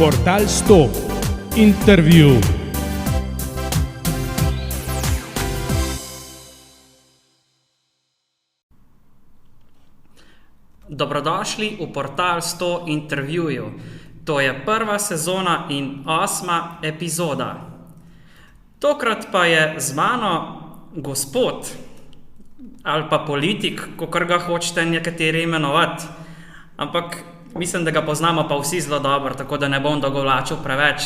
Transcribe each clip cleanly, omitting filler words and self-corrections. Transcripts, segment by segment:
Portal 100. Intervju. Dobrodošli v Portal 100 intervjuju. To je prva sezona in 8. epizoda. Tokrat pa je z mano gospod ali pa politik, kakor ga hočete nekateri imenovati. Ampak mislim, da ga poznamo pa vsi zelo dobro, tako da ne bom dogovlačil preveč.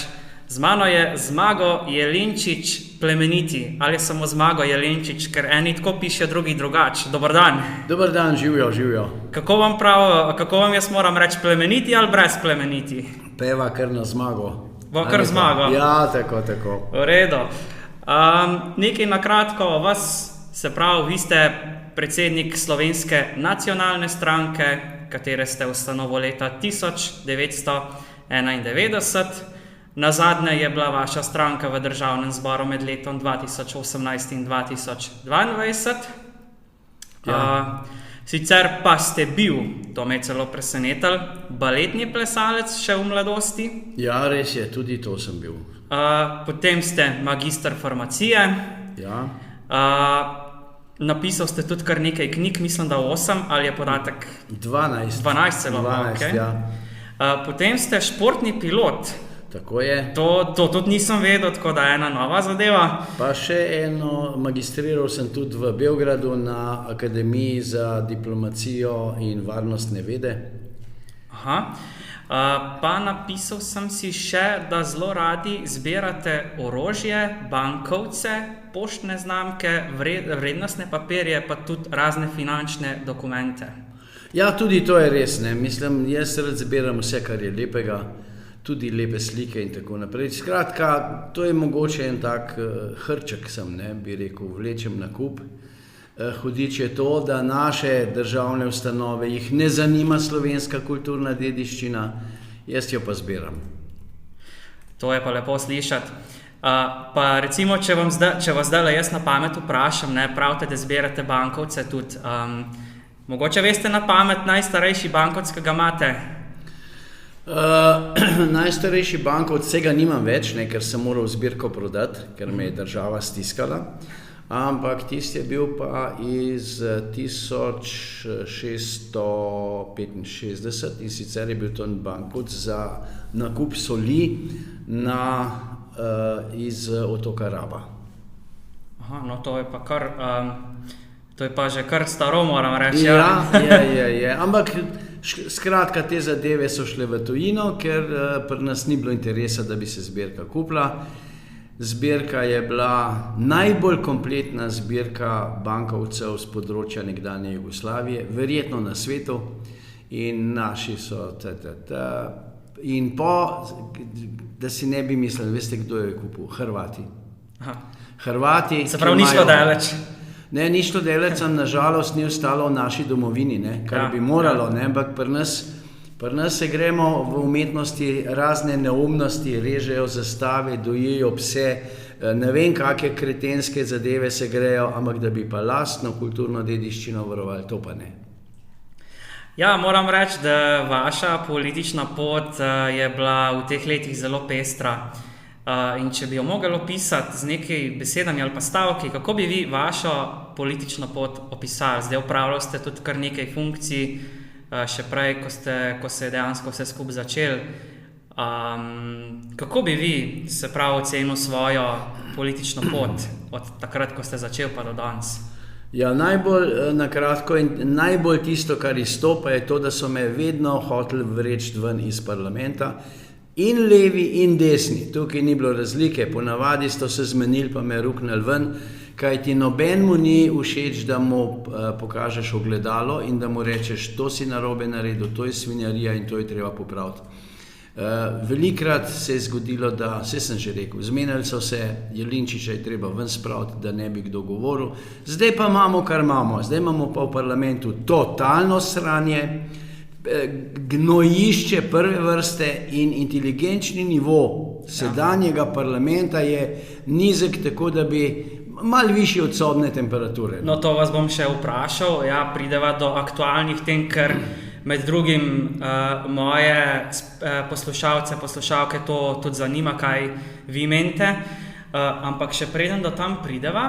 Z mano je Zmago Jelinčič Plemeniti, ali samo Zmago Jelinčič, ker eni tako piše, drugi drugače. Dober dan. Dober dan, živijo. Kako vam jaz moram reči, Plemeniti ali brez Plemeniti? Peva kar na Zmago. Bo kar Zmago? Ja, tako. V redu. Nekaj na kratko o vas, se pravi, vi ste predsednik Slovenske nacionalne stranke, katere ste ustanovili leta 1991. Nazadnje je bila vaša stranka v državnem zboru med letom 2018 in 2022. Ja. Sicer pa ste bil, to me je celo presenetilo, baletni plesalec še v mladosti. Ja, res je, tudi to sem bil. Potem ste magister farmacije. Ja. Napisal ste tudi kar nekaj knjig, mislim, da 8, ali je podatek? 12 celo. 12, okay. ja. Potem ste športni pilot. Tako je. To tudi nisem vedel, tako da je ena nova zadeva. Pa še eno, magistriral sem tudi v Beogradu na Akademiji za diplomacijo in varnostne vede. Aha. Pa napisal sem si še, da zelo radi zbirate orožje, bankovce, poštne znamke, vrednostne papirje, pa tudi razne finančne dokumente. Ja, tudi to je res, ne. Mislim, jaz rad zbiram vse, kar je lepega, tudi lepe slike in tako naprej. Skratka, to je mogoče en tak hrček sem, ne, bi rekel, vlečem na kup. Hudič je to, da naše državne ustanove jih ne zanima slovenska kulturna dediščina, jaz jo pa zbiram. To je pa lepo slišati. Pa recimo, če vas zdaj jaz na pamet vprašam, ne, pravite, da zbirate bankovce tudi. Mogoče veste na pamet najstarejši bankovc, ki ga imate? Najstarejši bankovc, vsega nimam več, ne, ker sem moral zbirko prodati, ker me je država stiskala. Ampak tisti je bil pa iz 1665 in sicer je bil to bankovc za nakup soli iz otoka Raba. Aha, no to je pa kar, to je pa že kar staro, moram reči. Ja, je. Ampak skratka, te zadeve so šle v tujino, ker pri nas ni bilo interesa, da bi se zbirka kupila. Zbirka je bila najbolj kompletna zbirka bankovcev z področja nekdanje Jugoslavije, verjetno na svetu, in naši so in da si ne bi mislili, veste, kdo je kupil? Hrvati. Hrvati. Se pravi, ni šlo daleč. Ne, ni šlo daleč, nažalost ni ostalo v naši domovini, ne, kar bi moralo, ne, ampak pri nas se gremo v umetnosti razne neumnosti, režejo zastave, dojijo pse, ne vem, kakšne kretenske zadeve se grejo, ampak da bi pa lastno kulturno dediščino varovali, to pa ne. Ja, moram reči, da vaša politična pot je bila v teh letih zelo pestra. In če bi jo mogli opisati z nekaj besedami ali pa stavki, kako bi vi vašo politično pot opisali? Zdaj opravljali ste tudi kar nekaj funkcij, še prej, ko se je dejansko vse skupaj začel. Kako bi vi se prav ocenil svojo politično pot od takrat, ko ste začel pa do danes? Ja, najbolj na kratko in najbolj tisto, kar izstopa, je to, da so me vedno hoteli vreči ven iz parlamenta. In levi in desni, tukaj ni bilo razlike, ponavadi so se zmenili pa me ruknili ven, kajti nobenmu ni všeč, da mu pokažeš ogledalo in da mu rečeš, to si narobe naredil, to je svinjarija in to je treba popraviti. Velikrat se je zgodilo, da, vse sem že rekel, zmenili so se, Jelinčiča je treba ven spraviti, da ne bi kdo govoril. Zdaj pa imamo, kar imamo, zdaj imamo pa v parlamentu totalno sranje, gnojišče prve vrste in inteligenčni nivo sedanjega parlamenta je nizek, tako da bi malo višji od sobne temperature. No, to vas bom še vprašal. Ja, prideva do aktualnih tem, ker med drugim moje poslušalce, poslušalke to tudi zanima, kaj vi menite. Ampak še preden do tam prideva,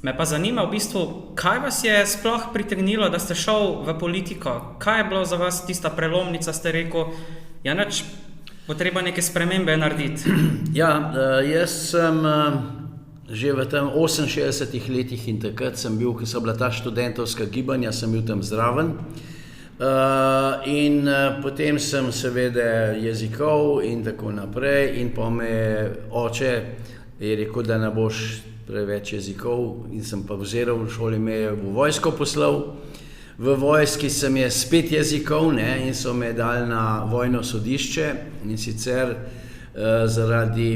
me pa zanima v bistvu, kaj vas je sploh pritegnilo, da ste šel v politiko? Kaj je bilo za vas tista prelomnica, ste rekel, ja nič, bo treba neke spremembe narediti? Ja, jaz sem že v tem 68 letih in takrat sem bil, ko so bila ta študentovska gibanja, sem bil tam zraven. In potem sem seveda jezikov in tako naprej in pa me oče je rekel, da ne boš preveč jezikov in sem pa vzeral v šoli, me je v vojsko poslal. V vojski sem je spet jezikov, ne, in so me dali na vojno sodišče in sicer zaradi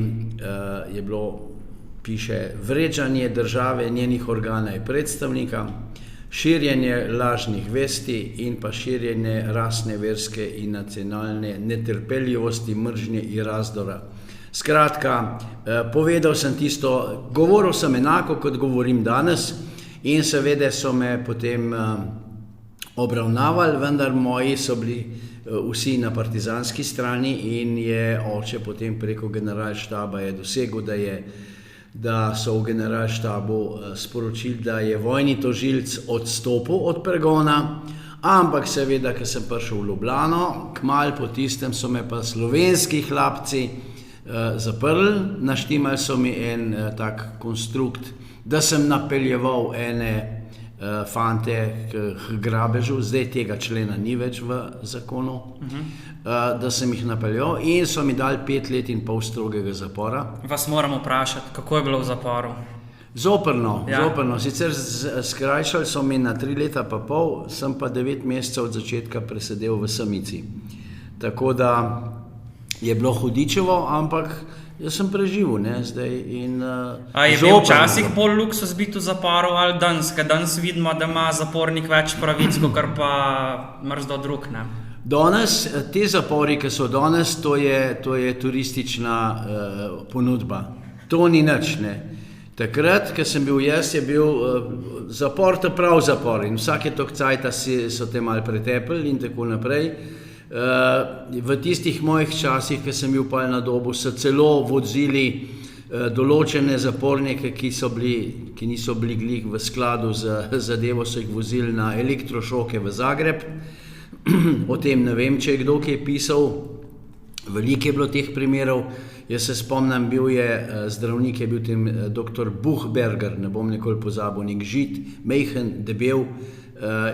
je bilo, piše, vređanje države, njenih organa in predstavnika, širjenje lažnih vesti in pa širjenje rasne, verske in nacionalne netrpeljivosti, mržnje in razdora. Skratka, povedal sem tisto, govoril sem enako, kot govorim danes in seveda so me potem obravnavali, vendar moji so bili vsi na partizanski strani in je oče potem preko generalštaba je dosegel, da so v generalštabu sporočili, da je vojni tožilec odstopil od pregona, ampak seveda, ko sem prišel v Ljubljano, kmalu po tistem so me pa slovenski hlapci zaprli, naštimali so mi en tak konstrukt, da sem napeljeval ene fante k grabežu, zdaj tega člena ni več v zakonu, da sem jih napeljal in so mi dali 5 let in pol strogega zapora. Vas moram vprašati, kako je bilo v zaporu? Zoprno. Sicer skrajšali so mi na 3 leta pa pol, sem pa 9 mesecev od začetka presedel v samici. Tako da je bilo hudičevo, ampak jaz sem preživel, ne, zdaj in A je bil včasih bolj luksuz biti v zaporu ali danes, ker danes vidimo, da ima zapornik več pravic, kakor pa mrzdo drug, ne? Danes, te zapori, ki so danes, to je turistična ponudba. To ni nič, ne. Takrat, ko sem bil jaz, je bil zapor, to prav zapor in vsake toliko cajta so te malo pretepli in tako naprej. V tistih mojih časih, ko sem bil pa na Dobu, so celo vozili določene zapornike, ki niso bili glih v skladu z zadevo, so jih vozili na elektrošoke v Zagreb. O tem ne vem, če je kdo kaj pisal. Veliko je bilo teh primerov. Jaz se spomnim, bil je zdravnik, je bil tem dr. Buchberger, ne bom nikoli pozabil, nek Žid, mejhen, debel,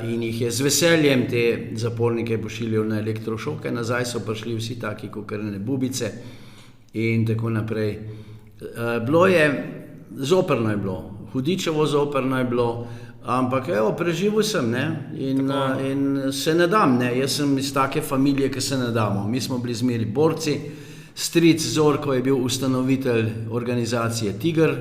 in jih je z veseljem te zapornike pošiljal na elektrošoke, nazaj so prišli vsi taki kokrne bubice in tako naprej. Bilo je, zoprno je bilo, hudičevo zoprno je bilo, ampak evo, preživel sem, ne, in se ne dam, ne, jaz sem iz take familije, ki se ne damo. Mi smo bili zmeri borci, stric Zorko je bil ustanovitelj organizacije Tiger,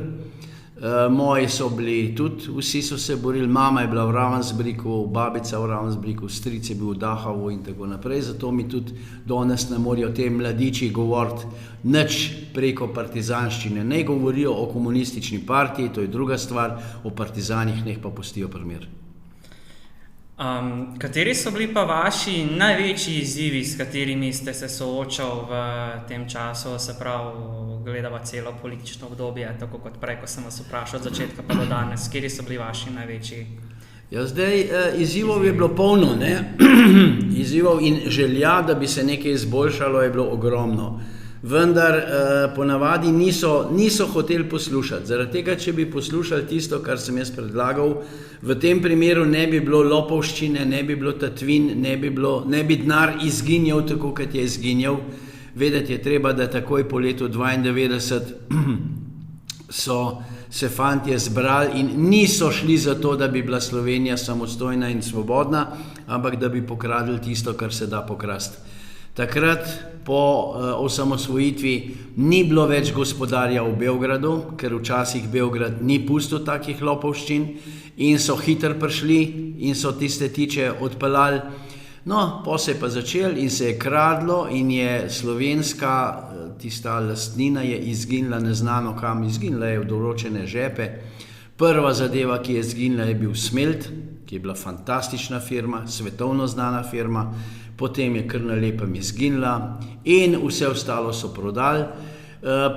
moji so bili tudi, vsi so se borili, mama je bila v Ravensbrücku, babica v Ravensbrücku, stric je bil v Dachavu in tako naprej, zato mi tudi danes ne morajo te mladiči govoriti nič preko partizanščine, ne govorijo o komunistični partiji, to je druga stvar, o partizanih neh pa pustijo primer. Kateri so bili pa vaši največji izzivi, s katerimi ste se soočali v tem času, se pravi, gledava celo politično obdobje, tako kot prej, ko sem vas vprašal od začetka pa do danes, kateri so bili vaši največji? Ja, zdaj, izzivov je bilo polno, ne? Izzivov in želja, da bi se nekaj izboljšalo, je bilo ogromno. Vendar ponavadi niso hoteli poslušati. Zaradi tega, če bi poslušali tisto, kar sem jaz predlagal, v tem primeru ne bi bilo lopovščine, ne bi bilo tatvin, ne bi denar izginjal tako, kot je izginjal. Vedeti je treba, da takoj po letu 92 so se fantje zbrali in niso šli za to, da bi bila Slovenija samostojna in svobodna, ampak da bi pokradli tisto, kar se da pokrasti. Takrat po osamosvojitvi ni bilo več gospodarja v Beogradu, ker včasih Beograd ni pustil takih lopovščin in so hitro prišli in so tiste tiče odpeljali. No, po se je pa začel in se je kradlo in je slovenska, tista lastnina je izginila neznano kam, izginila je v določene žepe. Prva zadeva, ki je izginila, je bil Smelt, ki je bila fantastična firma, svetovno znana firma, potem je kar na lepem izginila in vse ostalo so prodali.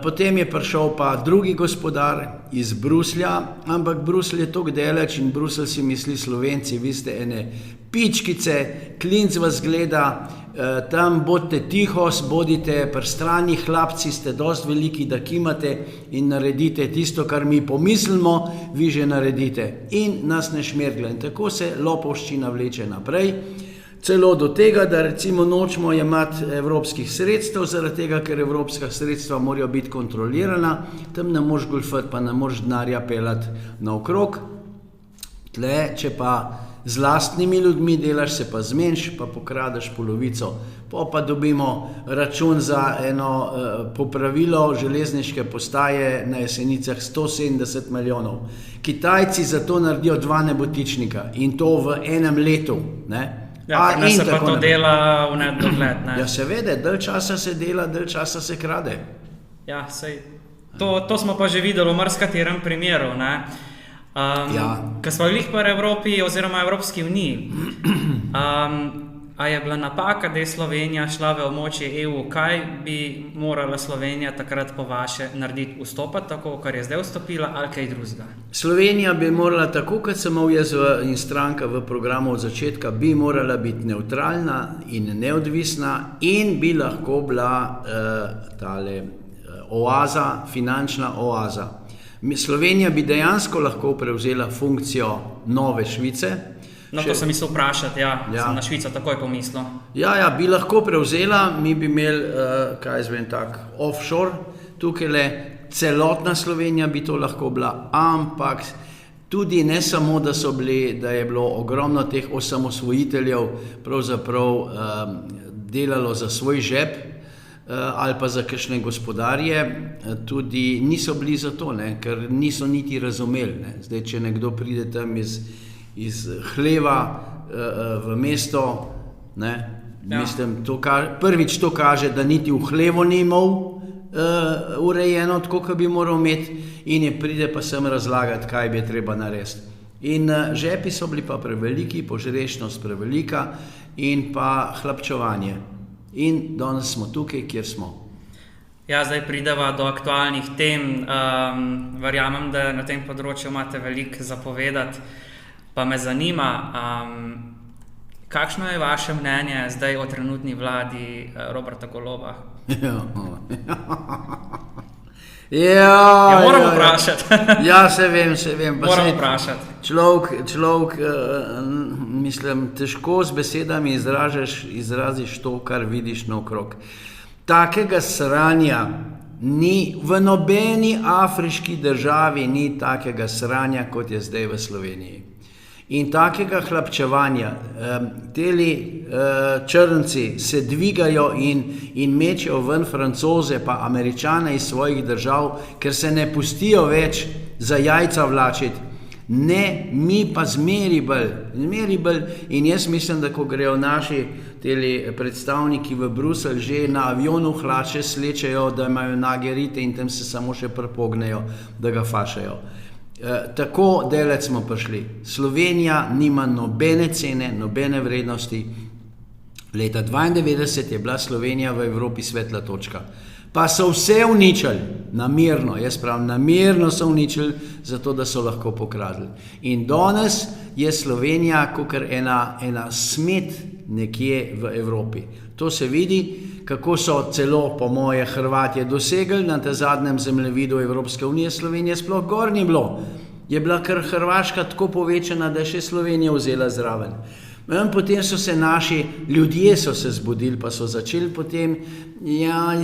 Potem je prišel pa drugi gospodar iz Bruslja, ampak Bruselj je toliko daleč in Bruselj si misli: Slovenci, vi ste ene pičkice, klinc vas gleda, tam bodite tiho, bodite pri strani, hlapci ste dosti veliki, da kimate in naredite tisto, kar mi pomislimo, vi že naredite in nas ne šmergla. In tako se lopovščina vleče naprej. Celo do tega, da recimo nočemo jemati evropskih sredstev, zaradi tega, ker evropska sredstva morajo biti kontrolirana, tam ne moreš goljufati, pa ne moreš denarja pelati naokrog. Tle, če pa z lastnimi ljudmi delaš, se pa zmeniš, pa pokradeš polovico. Pa dobimo račun za eno popravilo železniške postaje na Jesenicah 170 milijonov. Kitajci za to naredijo 2 nebotičnika in to v enem letu, ne? Ja, ne se pa to dela v nedogled, ne? Ja, seveda, dalj časa se dela, dalj časa se krade. Ja, sej, to smo pa že videli v marskaterem primeru, ne? Ko smo glih pri Evropi oziroma Evropski uniji, a je bila napaka, da je Slovenija šla v območje EU? Kaj bi morala Slovenija takrat po vaše narediti? Vstopati tako, kar je zdaj vstopila, ali kaj drugega? Slovenija bi morala, tako kot sem imel jaz in stranka v programu od začetka, bi morala biti neutralna in neodvisna in bi lahko bila oaza, finančna oaza. Slovenija bi dejansko lahko prevzela funkcijo nove Švice. No, to sem mislil vprašati, sem na Švico takoj pomislil. Ja, bi lahko prevzela, mi bi imeli, offshore, tukaj celotna Slovenija bi to lahko bila, ampak tudi ne samo, da je bilo ogromno teh osamosvojiteljev pravzaprav delalo za svoj žep, ali pa za kakšne gospodarje, tudi niso bili za to, ne, ker niso niti razumeli. Ne. Zdaj, če nekdo pride tam iz hleva v mesto, ne, mislim, prvič to kaže, da niti v hlevo ni imel urejeno, tako kot bi moral imeti, in je pride pa sem razlagati, kaj bi je treba narediti. In žepi so bili pa preveliki, požrešnost prevelika in pa hlapčevanje. In danes smo tukaj, kjer smo. Ja, zdaj prideva do aktualnih tem. Verjamem, da na tem področju imate veliko zapovedati, pa me zanima, kakšno je vaše mnenje zdaj o trenutni vladi Roberta Goloba? Ja, moram vprašati. Ja, se vem. Moram vprašati. Človek, mislim, težko z besedami izraziš to, kar vidiš naokrog. Takega sranja ni v nobeni afriški državi, ni takega sranja, kot je zdaj v Sloveniji. In takega hlapčevanja, teli črnci se dvigajo in mečejo ven Francoze pa Američane iz svojih držav, ker se ne pustijo več za jajca vlačiti. Ne, mi pa zmeri bolj. In jaz mislim, da ko grejo naši teli predstavniki v Bruselj, že na avionu hlače slečejo, da imajo nage rite in tam se samo še prepognejo, da ga fašajo. Tako daleč smo prišli. Slovenija nima nobene cene, nobene vrednosti. Leta 1992 je bila Slovenija v Evropi svetla točka. Pa so vse uničili, namerno, jaz pravim, namerno so uničili, zato da so lahko pokradli. In danes je Slovenija kakor ena smet nekje v Evropi. To se vidi, kako so celo, po moje, Hrvatje dosegli na tem zadnjem zemljevidu Evropske unije, Slovenije sploh gor ni bilo. Je bila kar Hrvaška tako povečana, da je še Slovenija vzela zraven. Potem so se naši ljudje zbudili, pa so začeli potem,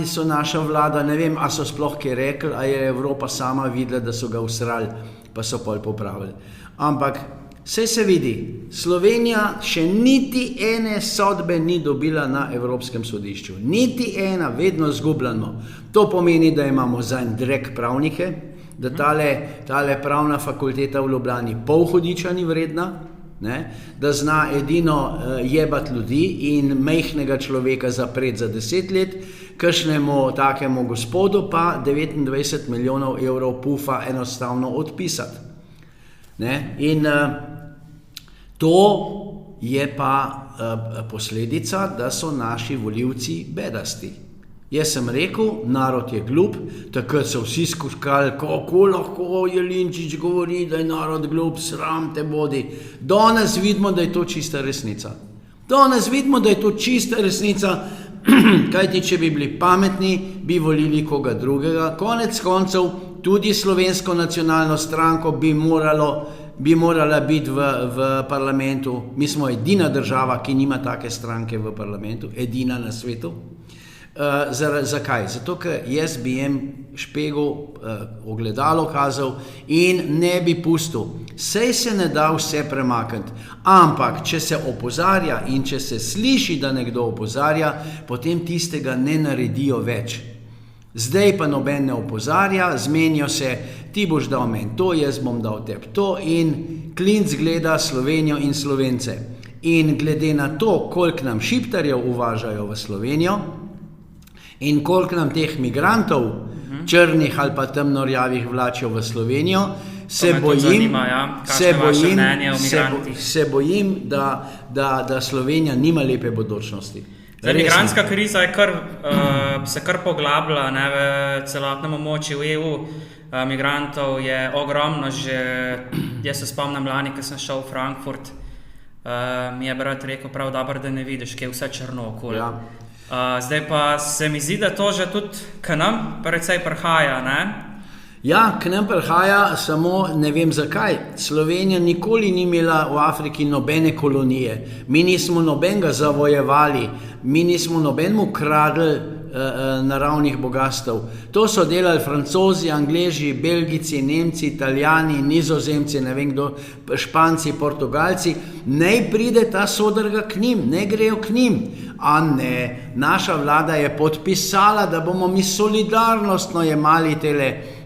so naša vlada, ne vem, a so sploh kaj rekli, a je Evropa sama videla, da so ga usrali, pa so pol popravili. Ampak saj se vidi, Slovenija še niti ene sodbe ni dobila na Evropskem sodišču. Niti ena, vedno izgubljamo. To pomeni, da imamo zanj drek pravnike, da tale pravna fakulteta v Ljubljani pol hudiča ni vredna, ne? Da zna edino jebati ljudi in majhnega človeka zapreti za 10 let, kakšnemu takemu gospodu pa 29 milijonov evrov pufa enostavno odpisati. Ne? In to je pa posledica, da so naši volivci bedasti. Jaz sem rekel, narod je glup, takrat so vsi skušali, kako lahko Jelinčič govori, da je narod glup, sram te bodi. Danes vidimo, da je to čista resnica. Kajti, če bi bili pametni, bi volili koga drugega. Konec koncev, tudi Slovensko nacionalno stranko bi morala biti v parlamentu. Mi smo edina država, ki nima take stranke v parlamentu, edina na svetu. Zakaj? Zato, ker jaz bi jim špegu ogledalo kazal in ne bi pustil. Sej se ne da vse premakniti, ampak če se opozarja in če se sliši, da nekdo opozarja, potem tistega ne naredijo več. Zdaj pa noben ne opozarja, zmenijo se, ti boš dal meni to, jaz bom dal tebi to in klinc gleda Slovenijo in Slovence. In glede na to, koliko nam šiptarjev uvažajo v Slovenijo, in koliko nam teh migrantov, črnih ali pa temnorjavih vlačijo v Slovenijo, se bojim, da Slovenija nima lepe bodočnosti. Migrantska kriza je se kar poglablja v celotnem območju EU. Migrantov je ogromno, jaz se spomnim lani, ko sem šel v Frankfurt, mi je brat rekel prav dobro, da ne vidiš, kje je vse črno okoli. Ja. Zdaj pa se mi zdi, da to že tudi k nam precej prihaja, ne? Ja, k nam prihaja, samo ne vem zakaj. Slovenija nikoli ni imela v Afriki nobene kolonije. Mi nismo nobenega zavojevali, mi nismo nobenemu kradli naravnih bogastev. To so delali Francozi, Angleži, Belgijci, Nemci, Italijani, Nizozemci, ne vem kdo, Španci, Portugalci. Naj pride ta sodrga k njim, ne grejo k njim. A ne, naša vlada je podpisala, da bomo mi solidarnostno jemali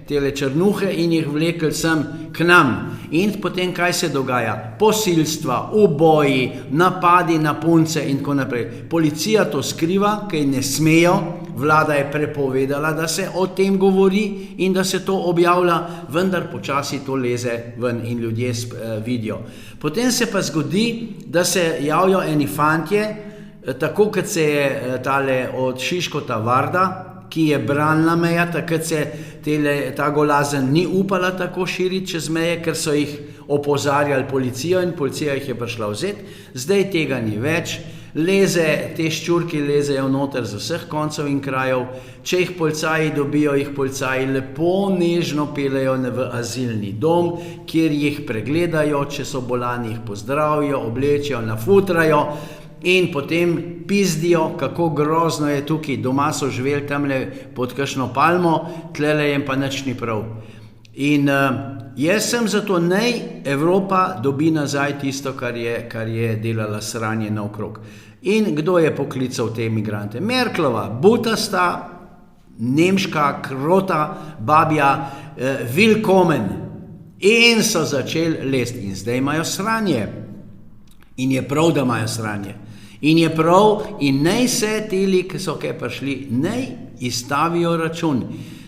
tele črnuhe in jih vlekli sem k nam. In potem kaj se dogaja? Posilstva, uboji, napadi na punce in tako naprej. Policija to skriva, kaj ne smejo, vlada je prepovedala, da se o tem govori in da se to objavlja, vendar počasi to leze ven in ljudje vidijo. Potem se pa zgodi, da se javijo eni fantje, tako kot se je tale od Šiškota Varda, ki je branila meja, takrat se ta golazen ni upala tako širiti čez meje, ker so jih opozarjali policijo in policija jih je prišla vzeti. Zdaj tega ni več. Te ščurki lezejo noter z vseh koncev in krajev. Če jih policaji dobijo, jih policaji lepo nežno peljejo v azilni dom, kjer jih pregledajo, če so bolani, jih pozdravijo, oblečejo, nafutrajo. In potem pizdijo, kako grozno je tukaj, doma so živeli tamle pod kakšno palmo, tlele jim pa nič ni prav. In jaz sem zato, naj Evropa dobi nazaj tisto, kar je delala sranje naokrog. In kdo je poklical te migrante? Merklova, butasta, nemška, krota, babja, willkommen. In so začeli lesti. In zdaj imajo sranje. In je prav, da imajo sranje. In je prav, in naj se teli, ki so kaj prišli, naj izstavijo račun.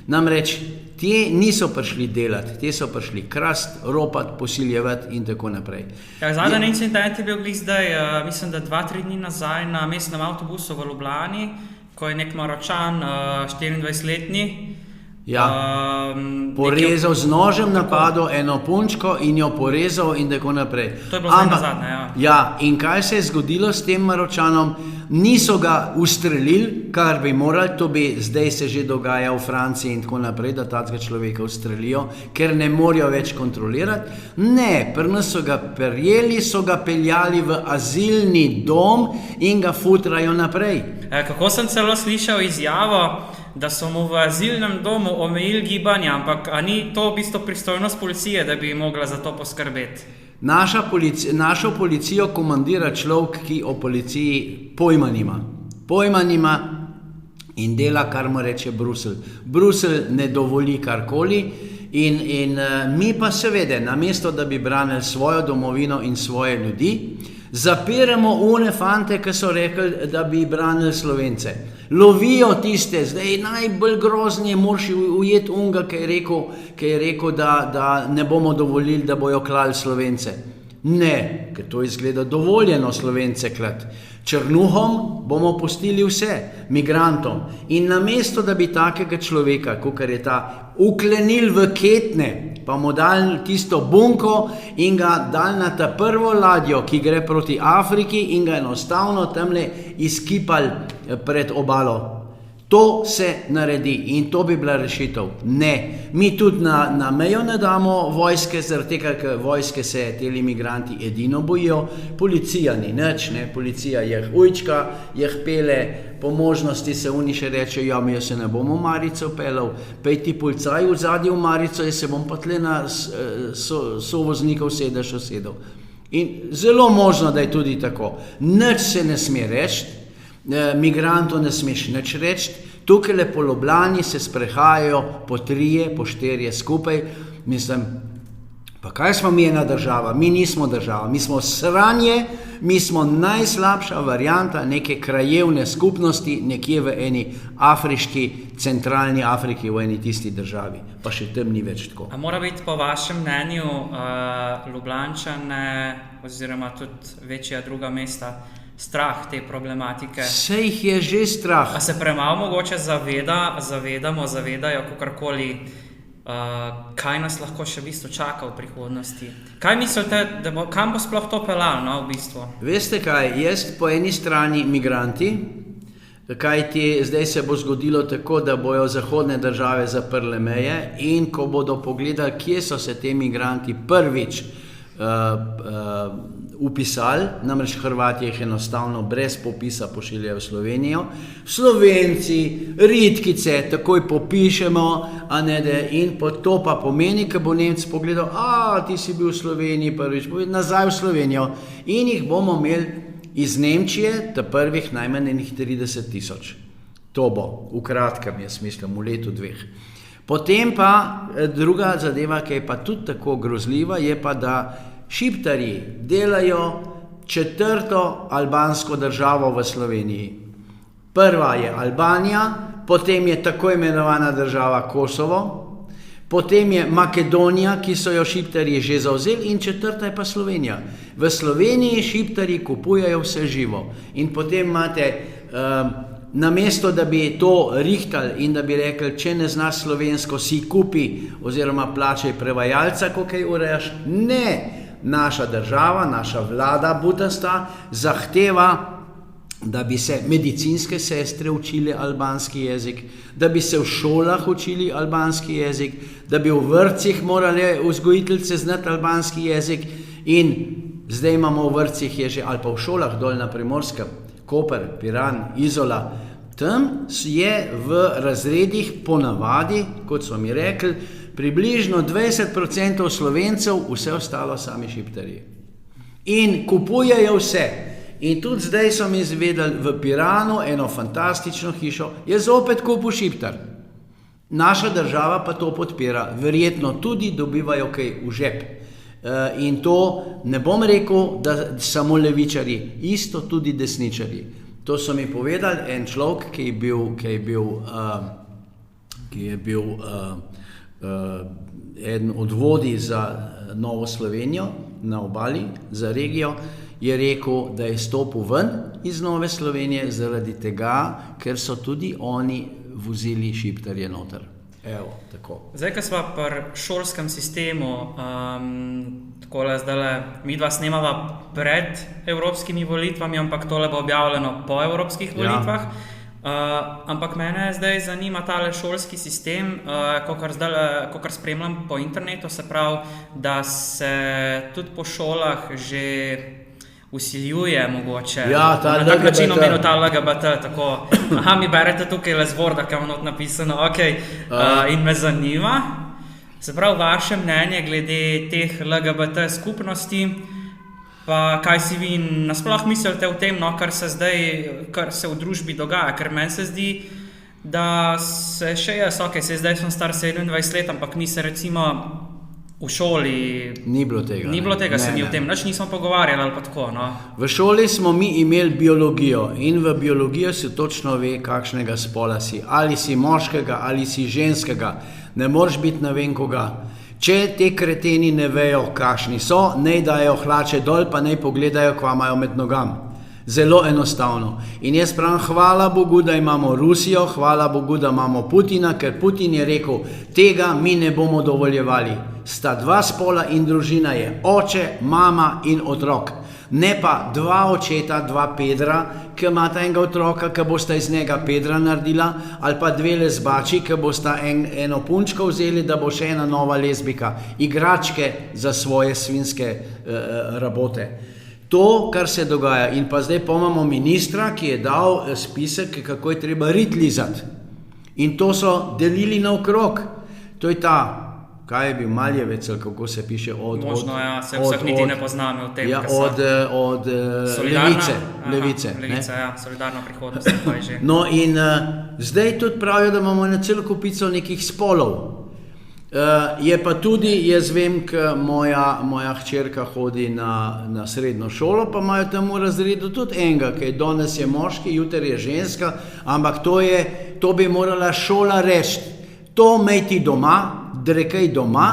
Namreč, ti niso prišli delati, ti so prišli krasti, ropati, posiljevati in tako naprej. Zadnji incident je bil zdaj, mislim, da 2-3 dni nazaj na mestnem avtobusu v Ljubljani, ko je nek Maročan, 24-letni, porezal z nožem, napadel eno punčko in jo porezal in tako naprej. To je bilo zdaj nazadnje, Ja, in kaj se je zgodilo s tem Maročanom? Niso ga ustrelili, kar bi morali, to bi zdaj se že dogaja v Franciji in tako naprej, da takega človeka ustrelijo, ker ne morejo več kontrolirati. Ne, pri nas so ga prijeli, so ga peljali v azilni dom in ga futrajo naprej. Kako sem celo slišal izjavo, da so mu v azilnem domu omejili gibanje, ampak a ni to v bistvu pristojnost policije, da bi mogla za to poskrbeti? Našo policijo komandira človek, ki o policiji pojma nima in dela, kar mu reče Bruselj. Bruselj ne dovoli karkoli in mi pa seveda, namesto da bi branili svojo domovino in svoje ljudi, zapiramo one fante, ki so rekli, da bi branili Slovence. Lovijo tiste, zdaj najbolj grozni je, moraš ujeti unga, ki je rekel, da ne bomo dovolili, da bojo klali Slovence. Ne, ker to izgleda dovoljeno Slovence klati. Črnuhom bomo pustili vse, migrantom. In namesto, da bi takega človeka, kakor je ta, uklenil v ketne, pa mu dal tisto bunko in ga dal na ta prvo ladjo, ki gre proti Afriki in ga enostavno tamle izkipal pred obalo. To se naredi in to bi bila rešitev. Ne, mi tudi na mejo ne damo vojske, zaradi tega, ker vojske se teli migranti edino bojijo, policija ni nič, ne, policija jih ujčka, jih pele, po možnosti se oni še reče, ja, jaz se ne bom v Marico pelal, pej ti policaj v zadnji v Marico, jaz se bom pa tle na sovoznikov sedež usedel. In zelo možno, da je tudi tako. Nič se ne sme reči, migrantov ne smeš nič reči, tukaj po Ljubljani se sprehajajo po 3, po 4 skupaj, mislim, pa kaj smo mi ena država? Mi nismo država, mi smo sranje, mi smo najslabša varianta neke krajevne skupnosti nekje v eni afriški, centralni Afriki, v eni tisti državi, pa še tam ni več tako. A mora biti po vašem mnenju Ljubljančane oziroma tudi večja druga mesta strah te problematike? Vse jih je že strah. A se premalo mogoče zavedajo kakorkoli, kaj nas lahko še v bistvu čaka v prihodnosti? Kaj mislite, kam bo sploh to pelalo, no, v bistvu? Veste kaj, jaz po eni strani migranti, kajti zdaj se bo zgodilo tako, da bojo zahodne države zaprle meje in ko bodo pogledali, kje so se te migranti prvič upisali, namreč Hrvati jih enostavno brez popisa pošiljajo v Slovenijo. Slovenci, ritkice, takoj popišemo, in to pa pomeni, ko bo Nemec pogledal, ti si bil v Sloveniji prvič, nazaj v Slovenijo. In jih bomo imeli iz Nemčije, ta prvih najmanj 30,000. To bo, v kratkem, jaz mislim, v letu 2. Potem pa druga zadeva, ki je pa tudi tako grozljiva, je pa, da Šiptarji delajo 4. albansko državo v Sloveniji. Prva je Albanija, potem je tako imenovana država Kosovo, potem je Makedonija, ki so jo Šiptarji že zavzeli, in 4. je pa Slovenija. V Sloveniji Šiptarji kupujejo vse živo in potem imate namesto, da bi to rihtali in da bi rekli, če ne znaš slovensko, si kupi oziroma plačaj prevajalca, ko kaj urejaš. Ne, naša država, naša vlada butasta zahteva, da bi se medicinske sestre učili albanski jezik, da bi se v šolah učili albanski jezik, da bi v vrtcih morali vzgojiteljice znati albanski jezik in zdaj imamo v vrtcih je že, ali pa v šolah dol na Primorskem, Koper, Piran, Izola, tam je v razredih ponavadi, kot so mi rekli, približno 20% Slovencev, vse ostalo sami Šiptarji. In kupujejo vse. In tudi zdaj so mi izvedeli v Piranu eno fantastično hišo, je zopet kupil Šiptar. Naša država pa to podpira, verjetno tudi dobivajo kaj v žep. In to ne bom rekel, da samo levičarji, isto tudi desničarji. To so mi povedali en človek, ki je bil eden od vodij za Novo Slovenijo na obali, za regijo, je rekel, da je stopil ven iz Nove Slovenije zaradi tega, ker so tudi oni vozili Šiptarje noter. Evo, tako. Zdaj, ko smo pri šolskem sistemu, takole zdajle, mi dva snemava pred evropskimi volitvami, ampak tole bo objavljeno po evropskih volitvah. Ampak mene zdaj zanima tale šolski sistem, kakor spremljam po internetu, se pravi, da se tudi po šolah že usiljuje mogoče, na tak način omenil ta LGBT, tako, mi berete tukaj le zvorda, kaj je napisano, in me zanima, se pravi, vaše mnenje glede teh LGBT skupnosti, pa kaj si vi nasploh mislite o tem, kar se v družbi dogaja, ker meni se zdi, da se še jaz, zdaj sem star 27 let, ampak mi se recimo v šoli Ni bilo tega. se mi o tem nič nismo pogovarjali ali pa tako, no. V šoli smo mi imeli biologijo in v biologijo se točno ve, kakšnega spola si. Ali si moškega, ali si ženskega. Ne moreš biti ne vem koga. Če te kreteni ne vejo, kakšni so, naj dajo hlače dol, pa naj pogledajo, kva imajo med nogami. Zelo enostavno. In jaz pravim, hvala Bogu, da imamo Rusijo, hvala Bogu, da imamo Putina, ker Putin je rekel, tega mi ne bomo dovoljevali. Sta dva spola in družina je oče, mama in otrok. Ne pa dva očeta, dva Pedra, ki imata enega otroka, ki bosta iz njega Pedra naredila, ali pa dve lezbači, ki bosta eno punčko vzeli, da bo še ena nova lezbika. Igračke za svoje svinske rabote. To, kar se dogaja. In pa zdaj imamo ministra, ki je dal spisek, kako je treba rit lizati. In to so delili naokrog. To je ta, kaj je bil Maljevec, ali kako se piše, možno, ja, se vseh niti ne pozname v tem, ja, od Levice. Levica, ja, solidarna prihodnost, pa je že. No in zdaj tudi pravijo, da imamo na celo kupico nekih spolov. Je pa tudi, jaz vem, ker moja hčerka hodi na srednjo šolo, pa imajo tam v razredu tudi enega, ki je danes je moški, jutri je ženska, ampak to bi morala šola reči. To imej ti doma, drekaj doma,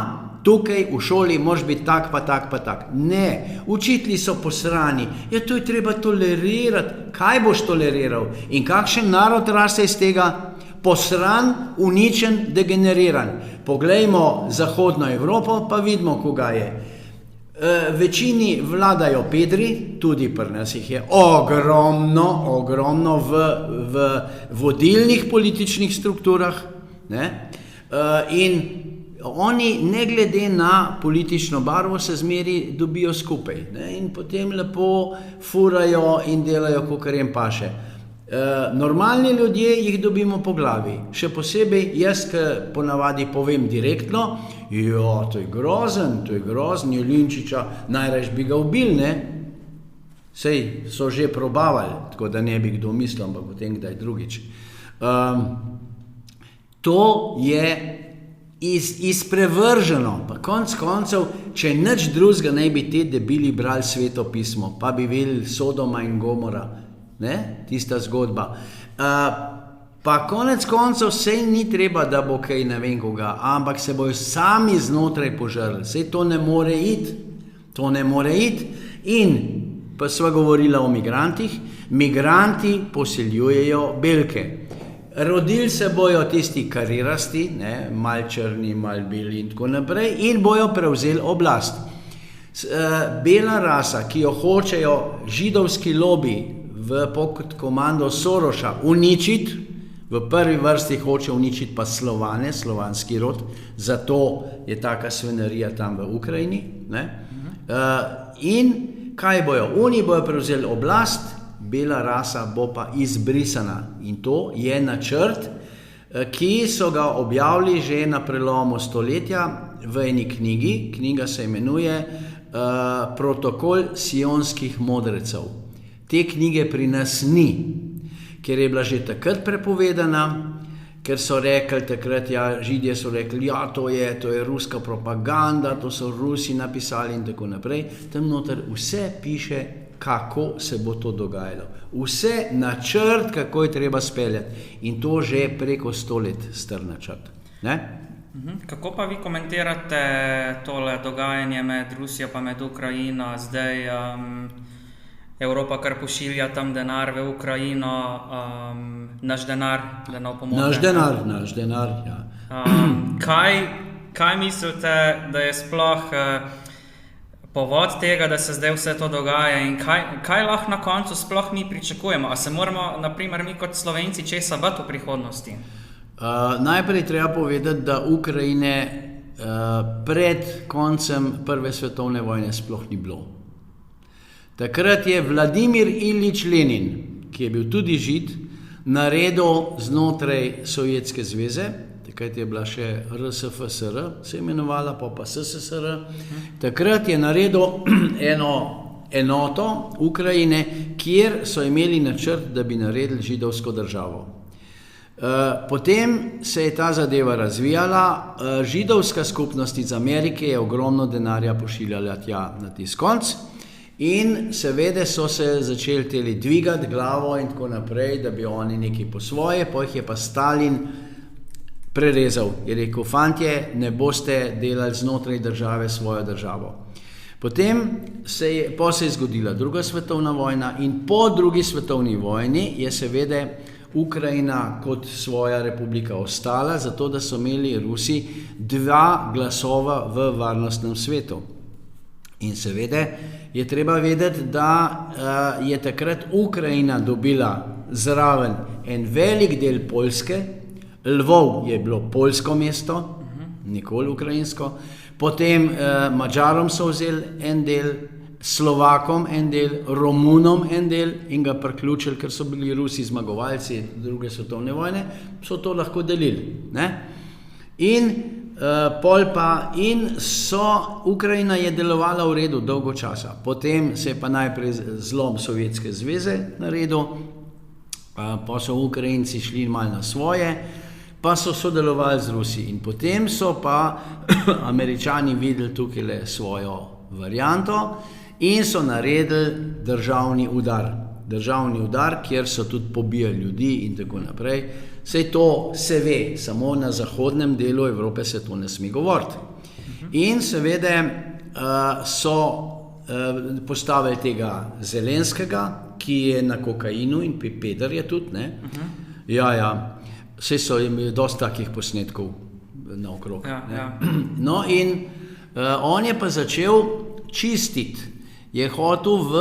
tukaj v šoli moraš biti tak, pa tak, pa tak. Ne, učitelji so posrani. Ja, to je treba tolerirati. Kaj boš toleriral? In kakšen narod raste iz tega? Posran, uničen, degeneriran. Poglejmo zahodno Evropo, pa vidimo, koga je. Večini vladajo Pedri, tudi pri nas jih je ogromno v vodilnih političnih strukturah. Ne? In oni, ne glede na politično barvo, se zmeri dobijo skupaj. Ne? In potem lepo furajo in delajo, kakor jim paše. Normalni ljudje jih dobimo po glavi. Še posebej jaz, ki ponavadi povem direktno, jo, to je grozen, Jelinčiča, najraje bi ga ubili, ne? Sej so že probavali, tako da ne bi kdo mislil, ampak potem kdaj drugič. To je izprevrženo, pa konc koncev, če nič drugega ne bi te debili brali svetopismo, pa bi vedeli Sodoma in Gomora, ne, tista zgodba. Pa konec koncev sej ni treba, da bo kaj ne vem koga, ampak se bojo sami znotraj požrli. Sej to ne more iti. In pa sva govorila o migrantih. Migranti poseljujejo belke. Rodili se bojo tisti karirasti, ne, mal črni, mal beli in tako naprej, in bojo prevzeli oblast. Bela rasa, ki jo hočejo židovski lobi pod komando Soroša uničiti, v prvi vrsti hoče uničiti pa Slovane, slovanski rod, zato je taka svinarija tam v Ukrajini. Ne? In kaj bojo? Oni bojo prevzeli oblast, bela rasa bo pa izbrisana. In to je načrt, ki so ga objavili že na prelomu stoletja v eni knjigi. Knjiga se imenuje Protokol sionskih modrecev. Te knjige pri nas ni, ker je bila že takrat prepovedana, ker so rekli takrat, ja, Židje so rekli, ja, to je ruska propaganda, to so Rusi napisali in tako naprej. Tam noter vse piše, kako se bo to dogajalo. Vse načrt, kako je treba speljati. In to že preko 100 let star načrt. Ne? Kako pa vi komentirate tole dogajanje med Rusijo pa med Ukrajino? Zdaj Evropa kar pošilja tam denar v Ukrajino, naš denar, da nam pomoče. Naš denar, ja. Kaj mislite, da je sploh povod tega, da se zdaj vse to dogaja in kaj lahko na koncu sploh mi pričakujemo? A se moramo, na primer, mi kot Slovenci česa bati v prihodnosti? Najprej treba povedati, da Ukrajine pred koncem Prve svetovne vojne sploh ni bilo. Takrat je Vladimir Ilič Lenin, ki je bil tudi Žid, naredil znotraj Sovjetske zveze, takrat je bila še RSFSR, se je imenovala, pa SSSR, takrat je naredil eno enoto Ukrajine, kjer so imeli načrt, da bi naredili židovsko državo. Potem se je ta zadeva razvijala, židovska skupnost iz Amerike je ogromno denarja pošiljala tja na tisti konc in seveda so se začeli teli dvigati glavo in tako naprej, da bi oni nekaj po svoje, pa jih je pa Stalin prerezal. Je rekel, fantje, ne boste delali znotraj države svojo državo. Potem se je zgodila druga svetovna vojna in po drugi svetovni vojni je seveda Ukrajina kot svoja republika ostala, zato da so imeli Rusi 2 glasova v varnostnem svetu. In seveda je treba vedeti, da je takrat Ukrajina dobila zraven en velik del Poljske, Lvov je bilo poljsko mesto, nikoli ukrajinsko, potem Madžarom so vzeli en del, Slovakom en del, Romunom en del in ga priključili, ker so bili Rusi zmagovalci druge svetovne vojne, so to lahko delili. Ne? Ukrajina je delovala v redu dolgo časa. Potem se je pa najprej zlom Sovjetske zveze naredil, pa so Ukrajinci šli malo na svoje, pa so sodelovali z Rusi. In potem so pa Američani videli tukaj le svojo varianto in so naredili državni udar. Državni udar, kjer so tudi pobijali ljudi in tako naprej. Sej to se ve, samo na zahodnem delu Evrope se to ne sme govoriti. In seveda so postavili tega Zelenskega, ki je na kokainu in Peder je tudi, ne? Ja. Sej so imeli dosti takih posnetkov naokrog. Ja. No in on je pa začel čistiti. Je hotel v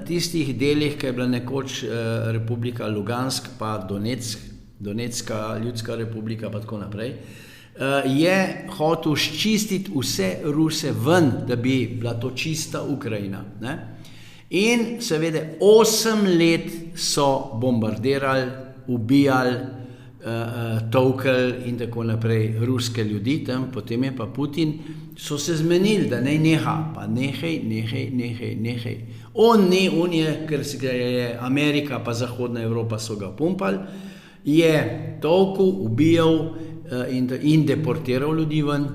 tistih delih, ki je bila nekoč republika Lugansk, pa Donetska ljudska republika, pa tako naprej, je hotel ščistiti vse Ruse ven, da bi bila to čista Ukrajina. Ne? In seveda 8 let so bombardirali, ubijali, tolkali in tako naprej ruske ljudi tam, potem je pa Putin, so se zmenili, da naj neha, pa nehaj. On je, ker se je Amerika pa Zahodna Evropa so ga pumpali, je tolkel, ubijal in deportiral ljudi ven,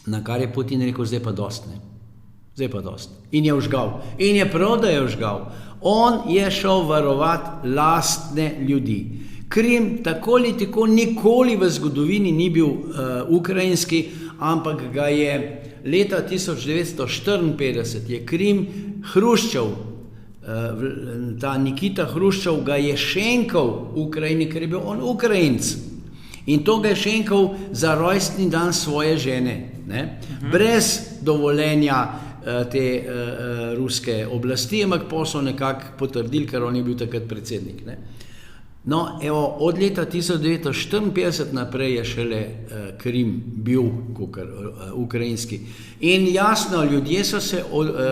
na kar je Putin rekel, zdaj pa dost, ne. Zdaj pa dost. In je vžgal. In je prav, da je vžgal. On je šel varovati lastne ljudi. Krim tako ali tako nikoli v zgodovini ni bil ukrajinski, ampak ga je leta 1954 je Krim Hruščov, ta Nikita Hruščov ga je šenkal Ukrajini, ker je bil on Ukrajinc. In to ga je šenkal za rojstni dan svoje žene, ne? Brez dovoljenja te ruske oblasti, ampak pa so nekako potrdili, ker on je bil takrat predsednik, ne? No, evo, od leta 1954 naprej je šele Krim bil ukrajinski. In jasno, ljudje so se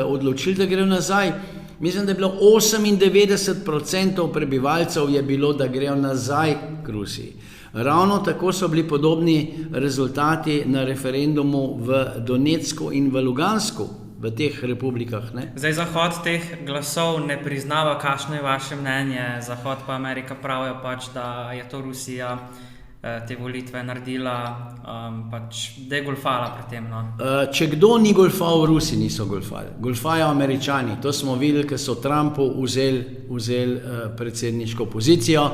odločili, da grejo nazaj. Mislim, da je bilo 98% prebivalcev je bilo, da grejo nazaj k Rusiji. Ravno tako so bili podobni rezultati na referendumu v Donetsku in v Lugansku, v teh republikah, ne? Zdaj Zahod teh glasov ne priznava, kakšno je vaše mnenje? Zahod pa Amerika pravijo pač, da je to Rusija te volitve naredila, pač degolfala pri tem, no. Če kdo ni golfal, Rusi niso golfali. Golfajo Američani. To smo videli, ker so Trumpu vzeli predsedniško pozicijo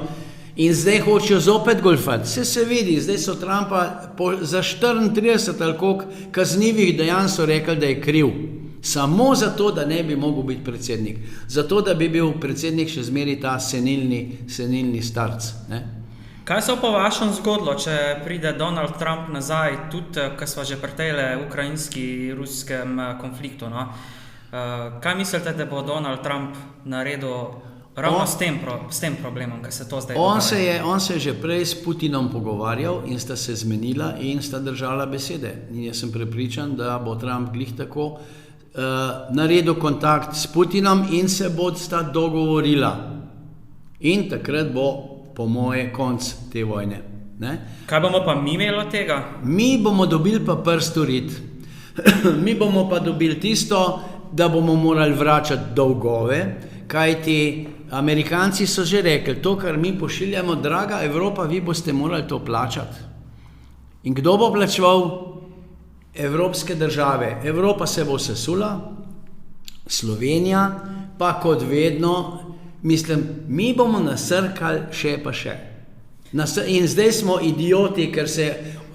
in zdaj hočejo zopet golfati. Se vidi, zdaj so Trumpa za 34 ali koliko kaznivih dejanj so rekli, da je kriv. Samo zato, da ne bi mogel biti predsednik. Zato, da bi bil predsednik še zmeri ta senilni starc, ne? Kaj se po vašem zgodilo, če pride Donald Trump nazaj, tudi, ko smo že pri tejle ukrajinski-ruskem konfliktu, no? Kaj mislite, da bo Donald Trump naredil ravno s tem problemom, kaj se to zdaj dogaja? On se je že prej s Putinom pogovarjal in sta se zmenila in sta držala besede. In jaz sem prepričan, da bo Trump glih tako naredil kontakt s Putinom in se bosta dogovorila. In takrat bo po moje konc te vojne. Ne? Kaj bomo pa mi imeli od tega? Mi bomo dobili pa prst urit. Mi bomo pa dobili tisto, da bomo morali vračati dolgove, Kajti Amerikanci so že rekli, to, kar mi pošiljamo, draga Evropa, vi boste morali to plačati. In kdo bo plačeval? Evropske države. Evropa se bo sesula, Slovenija pa kot vedno, mislim, mi bomo nasrkali še pa še. In zdaj smo idioti, ker se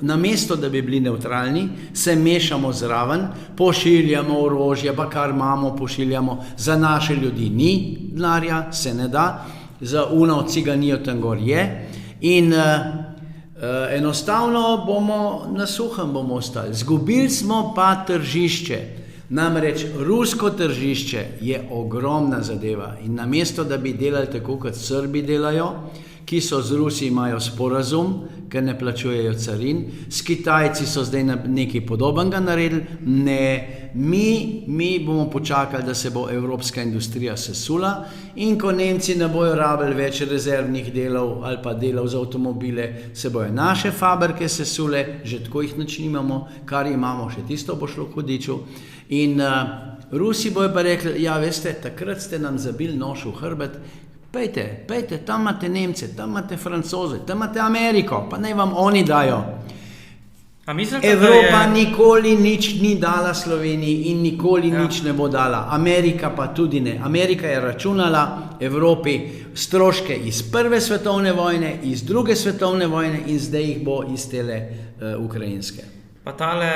namesto, da bi bili nevtralni, se mešamo zraven, pošiljamo orožje, pa kar imamo, pošiljamo. Za naše ljudi ni denarja, se ne da, za uno ciganijo tam gor je. In enostavno bomo na suhem bomo ostali. Zgubili smo pa tržišče. Namreč rusko tržišče je ogromna zadeva in namesto, da bi delali tako, kot Srbi delajo, ki so z Rusi imajo sporazum, ker ne plačujejo carin, s Kitajci so zdaj nekaj podobnega naredili, ne, mi bomo počakali, da se bo evropska industrija sesula in ko Nemci ne bojo rabili več rezervnih delov ali pa delov za avtomobile, se bojo naše fabrike sesule, že tako jih nič nimamo, kar imamo, še tisto bo šlo k hudiču. In Rusi bojo pa rekli, ja, veste, takrat ste nam zabili nož v hrbet, pejte, tam imate Nemce, tam imate Francoze, tam imate Ameriko, pa naj vam oni dajo. Evropa nikoli nič ni dala Sloveniji in nikoli nič ne bo dala. Amerika pa tudi ne. Amerika je računala Evropi stroške iz Prve svetovne vojne, iz Druge svetovne vojne in zdaj jih bo iz tele ukrajinske. Pa tale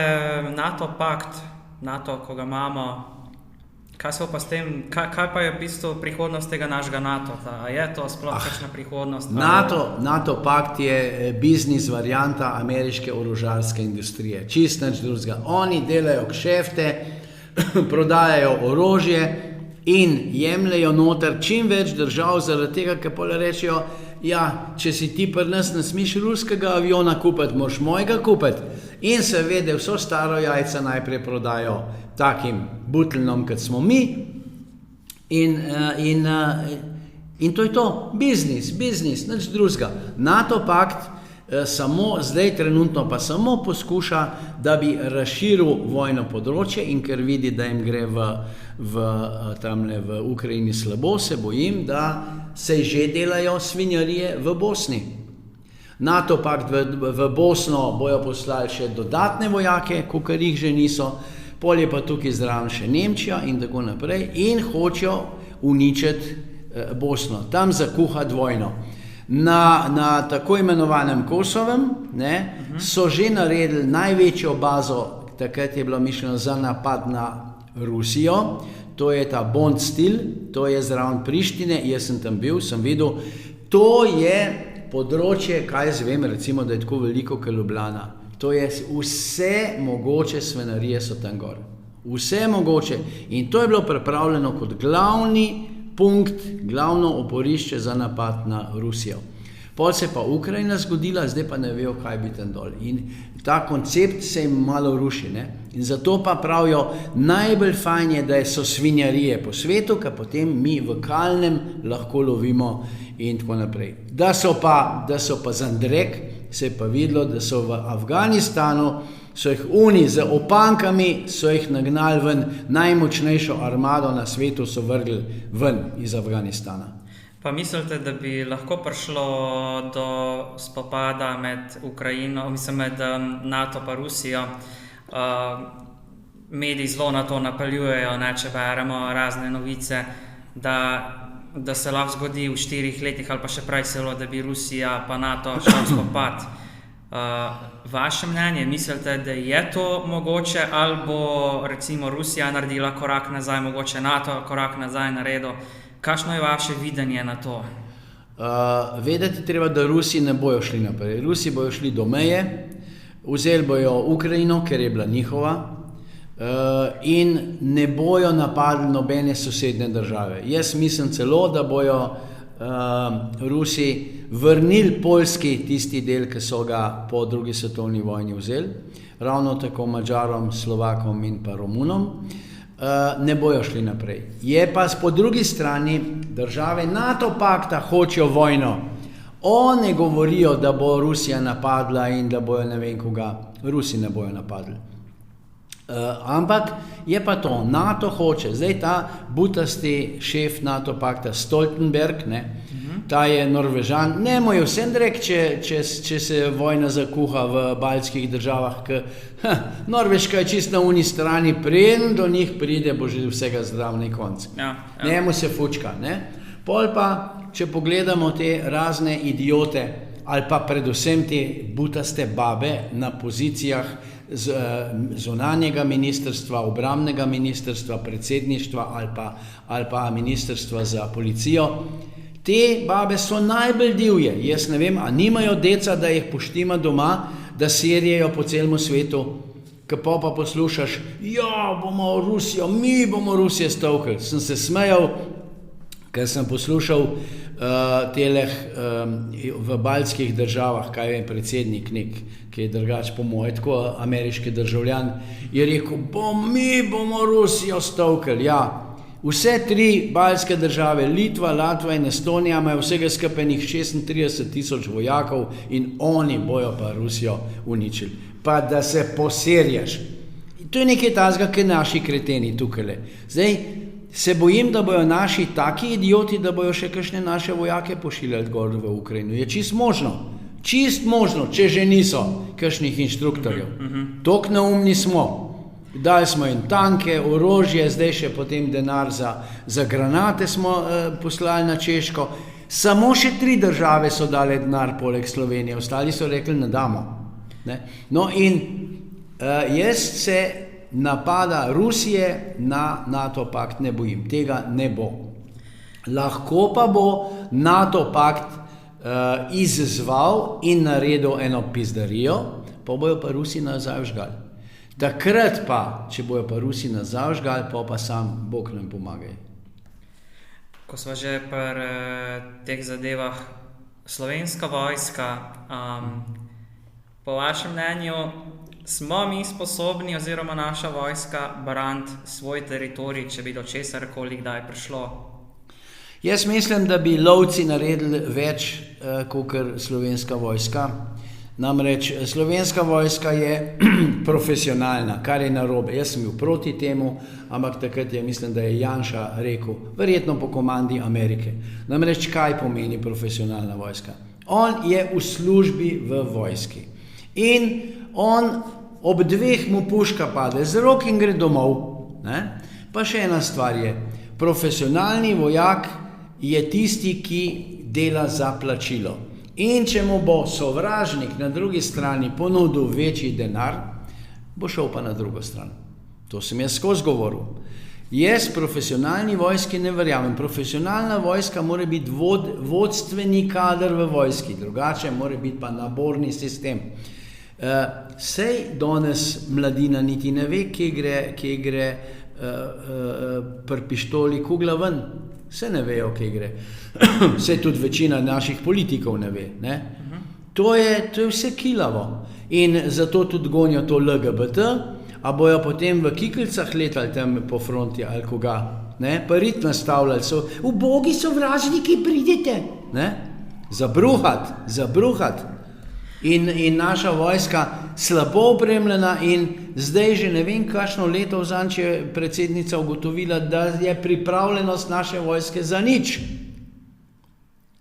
NATO pakt, NATO, ko ga imamo, kaj so pa s tem, kaj pa je v bistvu prihodnost tega našega NATO? A je to sploh kakšna prihodnost? NATO pakt je biznis varianta ameriške orožarske industrije. Čist nič drugega. Oni delajo kšefte, prodajajo orožje in jemljajo noter čim več držav zaradi tega, ker pole rečejo, ja, če si ti pri nas ne smeš ruskega aviona kupiti, moraš mojega kupiti. In seveda vso staro jajca najprej prodajo takim butlnom, kot smo mi. In to je to. Biznis, nič drugega. NATO pakt samo zdaj trenutno pa samo poskuša, da bi razširil vojno področje in ker vidi, da jim gre tamle v Ukrajini slabo, se bojim, da se že delajo svinjarije v Bosni. NATO pakt v Bosno bojo poslali še dodatne vojake, kakor jih že niso, pol je pa tukaj zraven še Nemčija in tako naprej in hočejo uničiti Bosno, tam zakuhati vojno. Na tako imenovanem Kosovem so že naredili največjo bazo, takrat je bilo mišljeno za napad na Rusijo, to je ta Bond stil, to je zraven Prištine, jaz sem tam bil, sem videl, to je področje, kaj zvem, recimo, da je tako veliko kot Ljubljana. To je vse mogoče svinjarije so tam gor. Vse mogoče. In to je bilo pripravljeno kot glavni punkt, glavno oporišče za napad na Rusijo. Pol se pa Ukrajina zgodila, zdaj pa ne vejo, kaj bi tam dol. In ta koncept se jim malo ruši. Ne? In zato pa pravijo, najbolj fajn je, da so svinjarije po svetu, ker potem mi v kalnem lahko lovimo in tako naprej. Da so pa Zandrek, se je pa videlo, da so v Afganistanu, so jih oni z opankami, so jih nagnali ven, najmočnejšo armado na svetu so vrgli ven iz Afganistana. Pa mislite, da bi lahko prišlo do spopada med Ukrajino, mislim med NATO pa Rusijo? Mediji zelo na to napeljujejo, če beremo razne novice, da se lahko zgodi v 4 letih ali pa še prej celo, da bi Rusija pa NATO šel spopad. Vaše mnenje, mislite, da je to mogoče ali bo recimo Rusija naredila korak nazaj, mogoče NATO korak nazaj naredil? Kakšno je vaše videnje na to? Vedeti treba, da Rusi ne bojo šli naprej. Rusi bojo šli do meje, vzeli bojo Ukrajino, ker je bila njihova, in ne bojo napadli nobene sosednje države. Jaz mislim celo, da bojo Rusi vrnili Poljski tisti del, ki so ga po drugi svetovni vojni vzeli, ravno tako Madžarom, Slovakom in pa Romunom. Ne bojo šli naprej. Je pa po drugi strani države NATO pakta hočejo vojno. One govorijo, da bo Rusija napadla in da bojo ne vem koga. Rusi ne bojo napadli. Ampak je pa to, NATO hoče, zdaj ta butasti šef NATO pakta Stoltenberg, ne, ta je Norvežan, ne mu je vsem reči, če se vojna zakuha v baltskih državah, Norveška je čisto na uni strani, preden do njih pride, bo že vsega zdravni konc. Njemu se fučka, ne. Pol pa, če pogledamo te razne idiote, ali pa predvsem te butaste babe na pozicijah zunanjega ministrstva, obrambnega ministrstva, predsedništva ali pa ministrstva za policijo. Te babe so najbolj divje. Jaz ne vem, a nimajo deca, da jih poštima doma, da serijejo po celem svetu, ko pa poslušaš, bomo Rusijo, mi bomo Rusijo stovkali. Sem se smejal, ker sem poslušal v baltskih državah, kaj je predsednik nek, ki je drugač po moje, tako ameriški državljan, je rekel, mi bomo Rusijo stovkali. Vse 3 baltske države, Litva, Latvija in Estonija, imajo vsega skupenih 36,000 vojakov in oni bojo pa Rusijo uničili. Pa da se poserjaš. To je nekaj tazga, kot naši kreteni tukaj. Zdaj, se bojim, da bojo naši taki idioti, da bojo še kakšne naše vojake pošiljali gor v Ukrajino. Je čist možno, če že niso kakšnih inštruktorjev. Tok neumni smo. Dali smo jim tanke, orožje, zdaj še potem denar za granate smo poslali na Češko. Samo še 3 države so dale denar poleg Slovenije, ostali so rekli, ne damo. Ne? No in jaz se napada Rusije na NATO pakt ne bojim, tega ne bo. Lahko pa bo NATO pakt izzval in naredil eno pizdarijo, pa bojo pa Rusi nazaj vžgali. Takrat pa, če bojo pa Rusi nazaj vžgali, pa sam Bog nam pomagaj. Ko smo že pri teh zadevah, Slovenska vojska, po vašem mnenju, smo mi sposobni oziroma naša vojska braniti svoj teritorij, če bi do česarkoli kdaj prišlo? Jaz mislim, da bi lovci naredili več kakor slovenska vojska. Namreč slovenska vojska je profesionalna, kar je narobe. Jaz sem bil proti temu, ampak takrat mislim, da je Janša rekel, verjetno po komandi Amerike. Namreč kaj pomeni profesionalna vojska? On je v službi v vojski. In on ob 2 mu puška pade z rok in gre domov. Ne? Pa še ena stvar je, profesionalni vojak je tisti, ki dela za plačilo. In če mu bo sovražnik na drugi strani ponudil večji denar, bo šel pa na drugo stran. To sem jaz skozi govoril. Jaz profesionalni vojski ne verjamem. Profesionalna vojska mora biti vodstveni kader v vojski, drugače mora biti pa naborni sistem. Sej danes mladina niti ne ve, kje gre pri pištoli kugla ven. Vse ne vejo, kje gre. Vse tudi večina naših politikov ne ve. Ne? To je vse kilavo. In zato tudi gonijo to LGBT, a bojo potem v kiklicah letali tam po fronti ali koga. Ne? Pa rit nastavljali so, ubogi sovražniki, pridite. Ne? Zabruhat. In naša vojska slabo opremljena in zdaj že ne vem, kakšno leto vzanč je predsednica ugotovila, da je pripravljenost naše vojske za nič.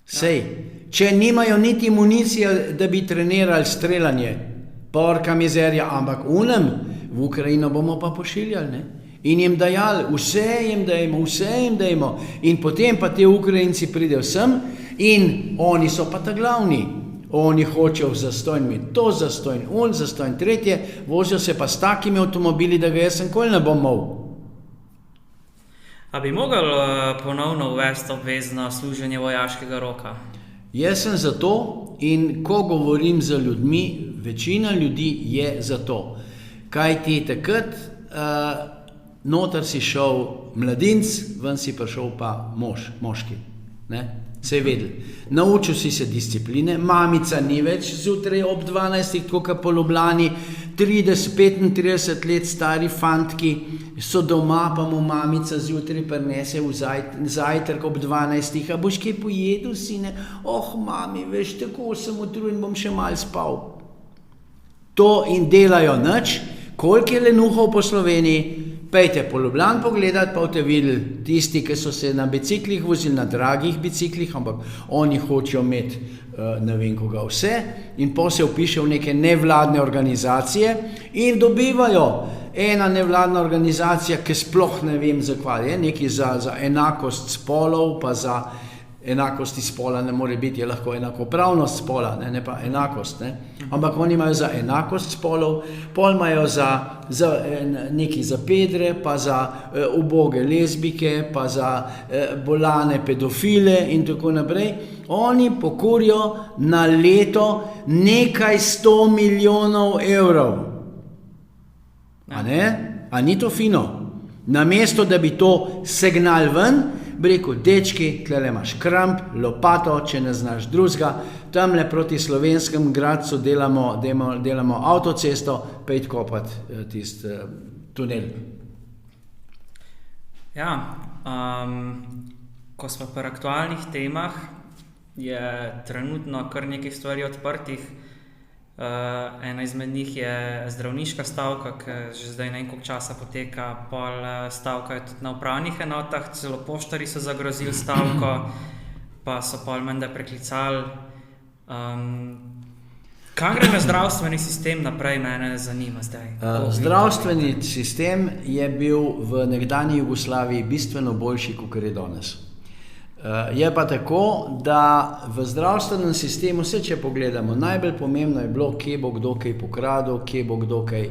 Sej, če nimajo niti municije, da bi trenirali streljanje, porka mizerja, ampak v Ukrajino bomo pa pošiljali, ne? In jim dajali, vse jim dajmo. In potem pa te Ukrajinci pridejo sem in oni so pa ta glavni. Oni hočejo zastojn, to zastojn, zastojn, tretje, vozijo se pa s takimi avtomobili, da ga jaz nikoli ne bom imel. A bi mogli ponovno uvesti obvezno služenje vojaškega roka? Jaz sem za to in ko govorim z ljudmi, večina ljudi je za to. Kaj ti takrat, noter si šel mladinc, ven si prišel pa moški. Ne? Se vedeli. Naučil si se discipline, mamica ni več zjutraj ob 12, tako kot po Ljubljani, 30-35 let stari fantki so doma, pa mu mamica zjutraj prinese v zajtrk ob 12, a boš kaj pojedel, sine? Mami, veš, tako sem utrujen, bom še malo spal. To in delajo nič, koliko je lenuhov po Sloveniji, pejte po Ljubljani pogledat, pa boste videli tisti, ki so se na biciklih vozili, na dragih biciklih, ampak oni hočejo imeti ne vem koga vse in pa se vpiše v neke nevladne organizacije in dobivajo ena nevladna organizacija, ki sploh ne vem zakaj je, nekaj za enakost spolov, pa za enakosti spola ne more biti, je lahko enakopravnost spola, ne pa enakost, ne. Ampak oni imajo za enakost spolov, pol imajo nekaj za pedre, pa za uboge lezbike, pa za bolane pedofile in tako naprej. Oni pokurijo na leto nekaj 100 milijonov evrov. A ne? A ni to fino? Namesto, da bi to segnal ven, bi rekel, dečki, tlele imaš kramp, lopato, če ne znaš drugega, tamle proti Slovenskem Gradcu delamo avtocesto, pejt kopat tisti tunel. Ja, ko smo pri aktualnih temah, je trenutno kar nekaj stvari odprtih. Ena izmed njih je zdravniška stavka, ki že zdaj ne vem koliko časa poteka, pol stavkajo tudi na upravnih enotah, celo poštarji so zagrozili stavko, pa so pol menda preklicali. Kaj gre na zdravstveni sistem naprej, mene zanima zdaj? Zdravstveni sistem je bil v nekdanji Jugoslaviji bistveno boljši, kot je danes. Je pa tako, da v zdravstvenem sistemu, vse če pogledamo, najbolj pomembno je bilo, kje bo kdo kaj pokradil, kje bo kdo kaj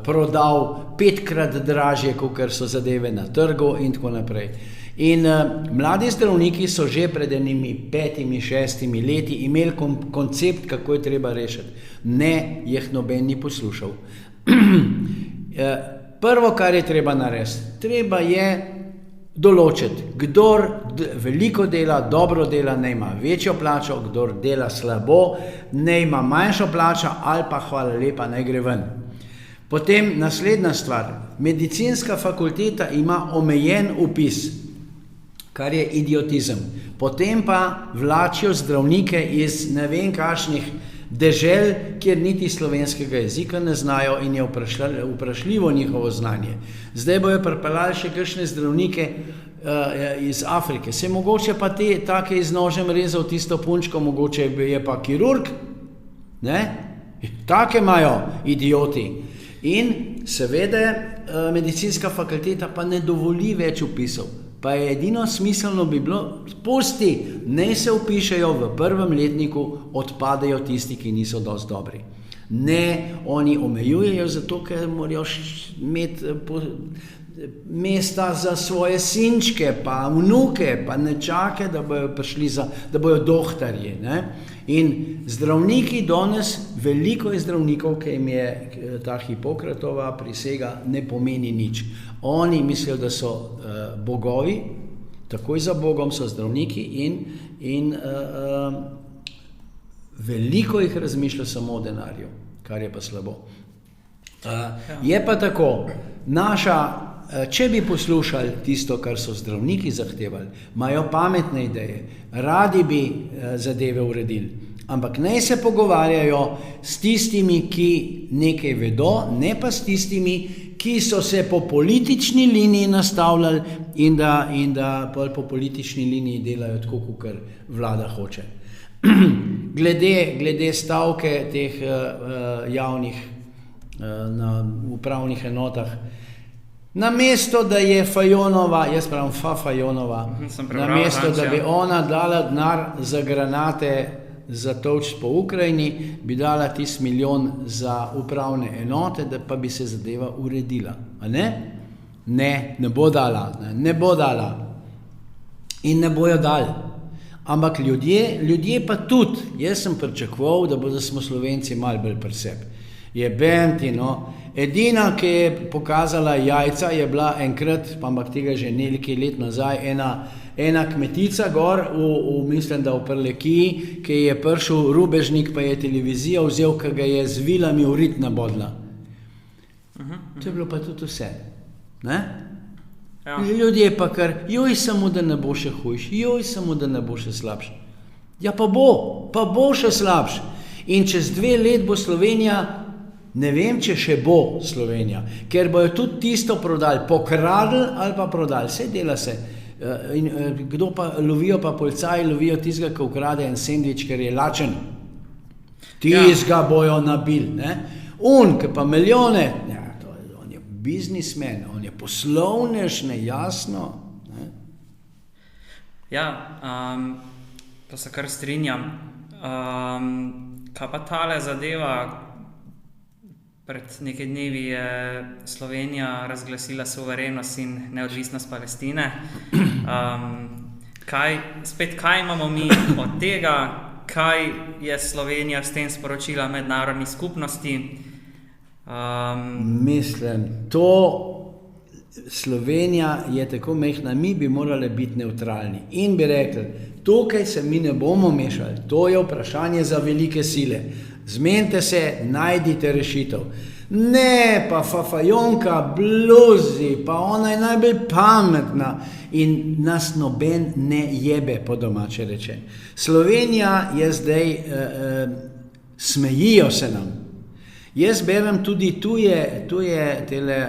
prodal 5-krat dražje, kot so zadeve na trgu in tako naprej. In mladi zdravniki so že pred enimi 5-6 leti imeli koncept, kako je treba rešiti. Ne, jih noben ni poslušal. Prvo, kar je treba narediti, treba je določiti, kdor veliko dela, dobro dela, ne ima večjo plačo, kdor dela slabo, ne ima manjšo plačo ali pa hvala lepa, ne gre ven. Potem naslednja stvar, medicinska fakulteta ima omejen vpis, kar je idiotizem. Potem pa vlačijo zdravnike iz ne vem kakšnih dežel, kjer niti slovenskega jezika ne znajo in je vprašljivo njihovo znanje. Zdaj bojo pripeljali še kakšne zdravnike iz Afrike. Se mogoče pa te take iz nožem rezal tisto punčko, mogoče je pa kirurg, ne? Take imajo idioti. In seveda medicinska fakulteta pa ne dovoli več vpisov. Pa je edino smiselno bi bilo, pusti, ne se vpišejo v prvem letniku, odpadejo tisti, ki niso dosti dobri. Ne, oni omejujejo zato, ker morajo imeti mesta za svoje sinčke, pa vnuke, pa nečake, da bojo prišli da bojo dohtarji, ne. In zdravniki danes, veliko je zdravnikov, ki jim je ta Hipokratova prisega, ne pomeni nič. Oni mislijo, da so bogovi, takoj za Bogom so zdravniki in veliko jih razmišlja samo o denarju, kar je pa slabo. Je pa tako, če bi poslušali tisto, kar so zdravniki zahtevali, imajo pametne ideje, radi bi zadeve uredili, ampak naj se pogovarjajo s tistimi, ki nekaj vedo, ne pa s tistimi, ki so se po politični liniji nastavljali in da po politični liniji delajo tako, kakor vlada hoče. Glede stavke teh javnih na upravnih enotah, namesto, da je Fajonova, jaz pravim Fajonova, namesto, da bi ona dala denar za granate za tolč po Ukrajini, bi dala tisti 1 milijon za upravne enote, da pa bi se zadeva uredila. A ne? Ne bo dala. Ne bo dala. In ne bojo dali. Ampak ljudje pa tudi, jaz sem pričakoval, da smo Slovenci malo bolj pri sebi. Je benti, no. Edina, ki je pokazala jajca, je bila enkrat, pa ampak tega že nekaj let nazaj, ena kmetica gor, mislim, da v Prlekiji, ki je prišel rubežnik, pa je televizija vzel, ki ga je z vilami v rit nabodla. To je bilo pa tudi vse. Ne? Ja. Ljudje pa kar, joj samo, da ne bo še hujš, joj samo, da ne bo še slabš. Ja pa bo še slabš. In čez 2 let bo Slovenija Ne vem, če še bo Slovenija, ker bojo tudi tisto prodali, pokradli ali pa prodali, vse dela se. Kdo pa lovijo, pa policaji lovijo tistega, ki ukrade en sendvič, ker je lačen. Tistega bojo nabili, ne. Ki pa milijone, ja, on je biznismen, on je poslovnež, nejasno. Ne. Ja, to se kar strinjam. Kaj pa tale zadeva? Pred nekaj dnevi je Slovenija razglasila suverenost in neodvisnost Palestine. Kaj imamo mi od tega? Kaj je Slovenija s tem sporočila mednarodni skupnosti? Mislim, Slovenija je tako mehna, mi bi morali biti neutralni in bi rekli, tukaj se mi ne bomo mešali, to je vprašanje za velike sile. Zmenite se, najdite rešitev. Ne, pa fafajonka, bluzi, pa ona je najbolj pametna in nas noben ne jebe, po domače reče. Slovenija je zdaj, smejijo se nam. Jaz berem tudi tuje tele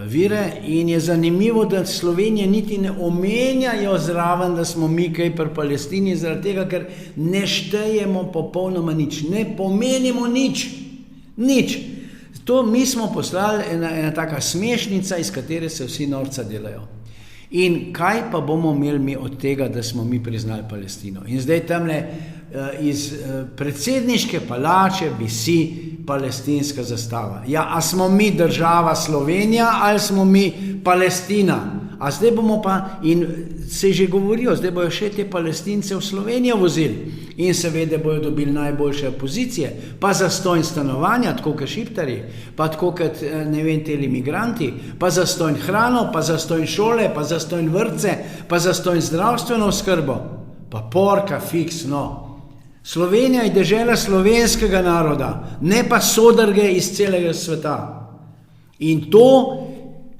vire in je zanimivo, da Slovenije niti ne omenjajo zraven, da smo mi kaj pri Palestini, zaradi tega, ker ne štejemo popolnoma nič, ne pomenimo nič. To mi smo poslali ena taka smešnica, iz katere se vsi norca delajo. In kaj pa bomo imeli mi od tega, da smo mi priznali Palestino? In zdaj tamle iz predsedniške palače visi palestinska zastava. Ja, a smo mi država Slovenija ali smo mi Palestina? A zdaj bomo pa, in se že govorijo, zdaj bojo še te Palestince v Slovenijo vozili in seveda bojo dobili najboljše pozicije, pa zastonj stanovanja, tako kot šiptarji, pa tako kot, ne vem, teli migranti, pa zastonj hrano, pa zastonj šole, pa zastonj vrtce, pa zastonj zdravstveno oskrbo. Pa porka fiks, no. Slovenija je dežela slovenskega naroda, ne pa sodrge iz celega sveta. In to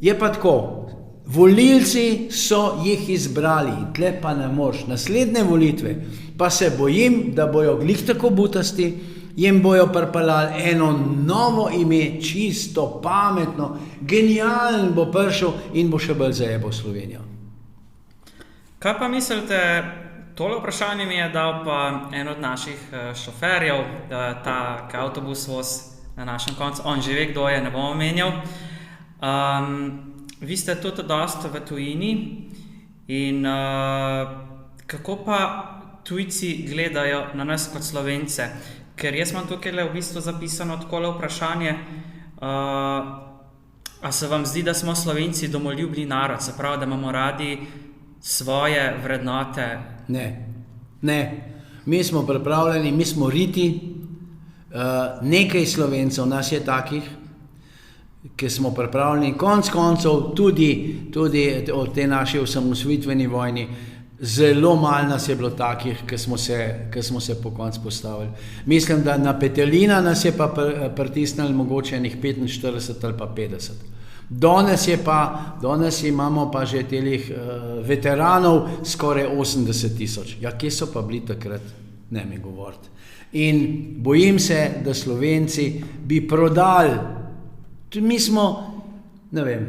je pa tako. Volilci so jih izbrali in tle pa ne moreš. Naslednje volitve pa se bojim, da bojo glih tako butasti, jim bojo pripeljali eno novo ime, čisto, pametno, genialen bo prišel in bo še bolj zajebal Slovenijo. Kaj pa mislite, tole vprašanje mi je dal pa en od naših šoferjev, ta avtobus voz na našem koncu, on že ve, kdo je, ne bom omenjal. Vi ste tudi dosti v tujini in kako pa tujci gledajo na nas kot Slovence? Ker jaz imam tukaj v bistvu zapisano takole vprašanje, a se vam zdi, da smo Slovenci domoljubni narod, se pravi, da imamo radi svoje vrednote? Ne. Mi smo pripravljeni, mi smo riti, nekaj Slovencev nas je takih, ki smo pripravljeni, konc koncev tudi od te naše osamosvojitveni vojni, zelo malo nas je bilo takih, ki smo se po koncu postavili. Mislim, da na petelina nas je pa pritisnili mogoče enih 45 ali pa 50. Danes imamo pa že telih veteranov skoraj 80,000. Ja, kje so pa bili takrat? Ne mi govoriti. In bojim se, da Slovenci bi prodali. Mi smo, ne vem,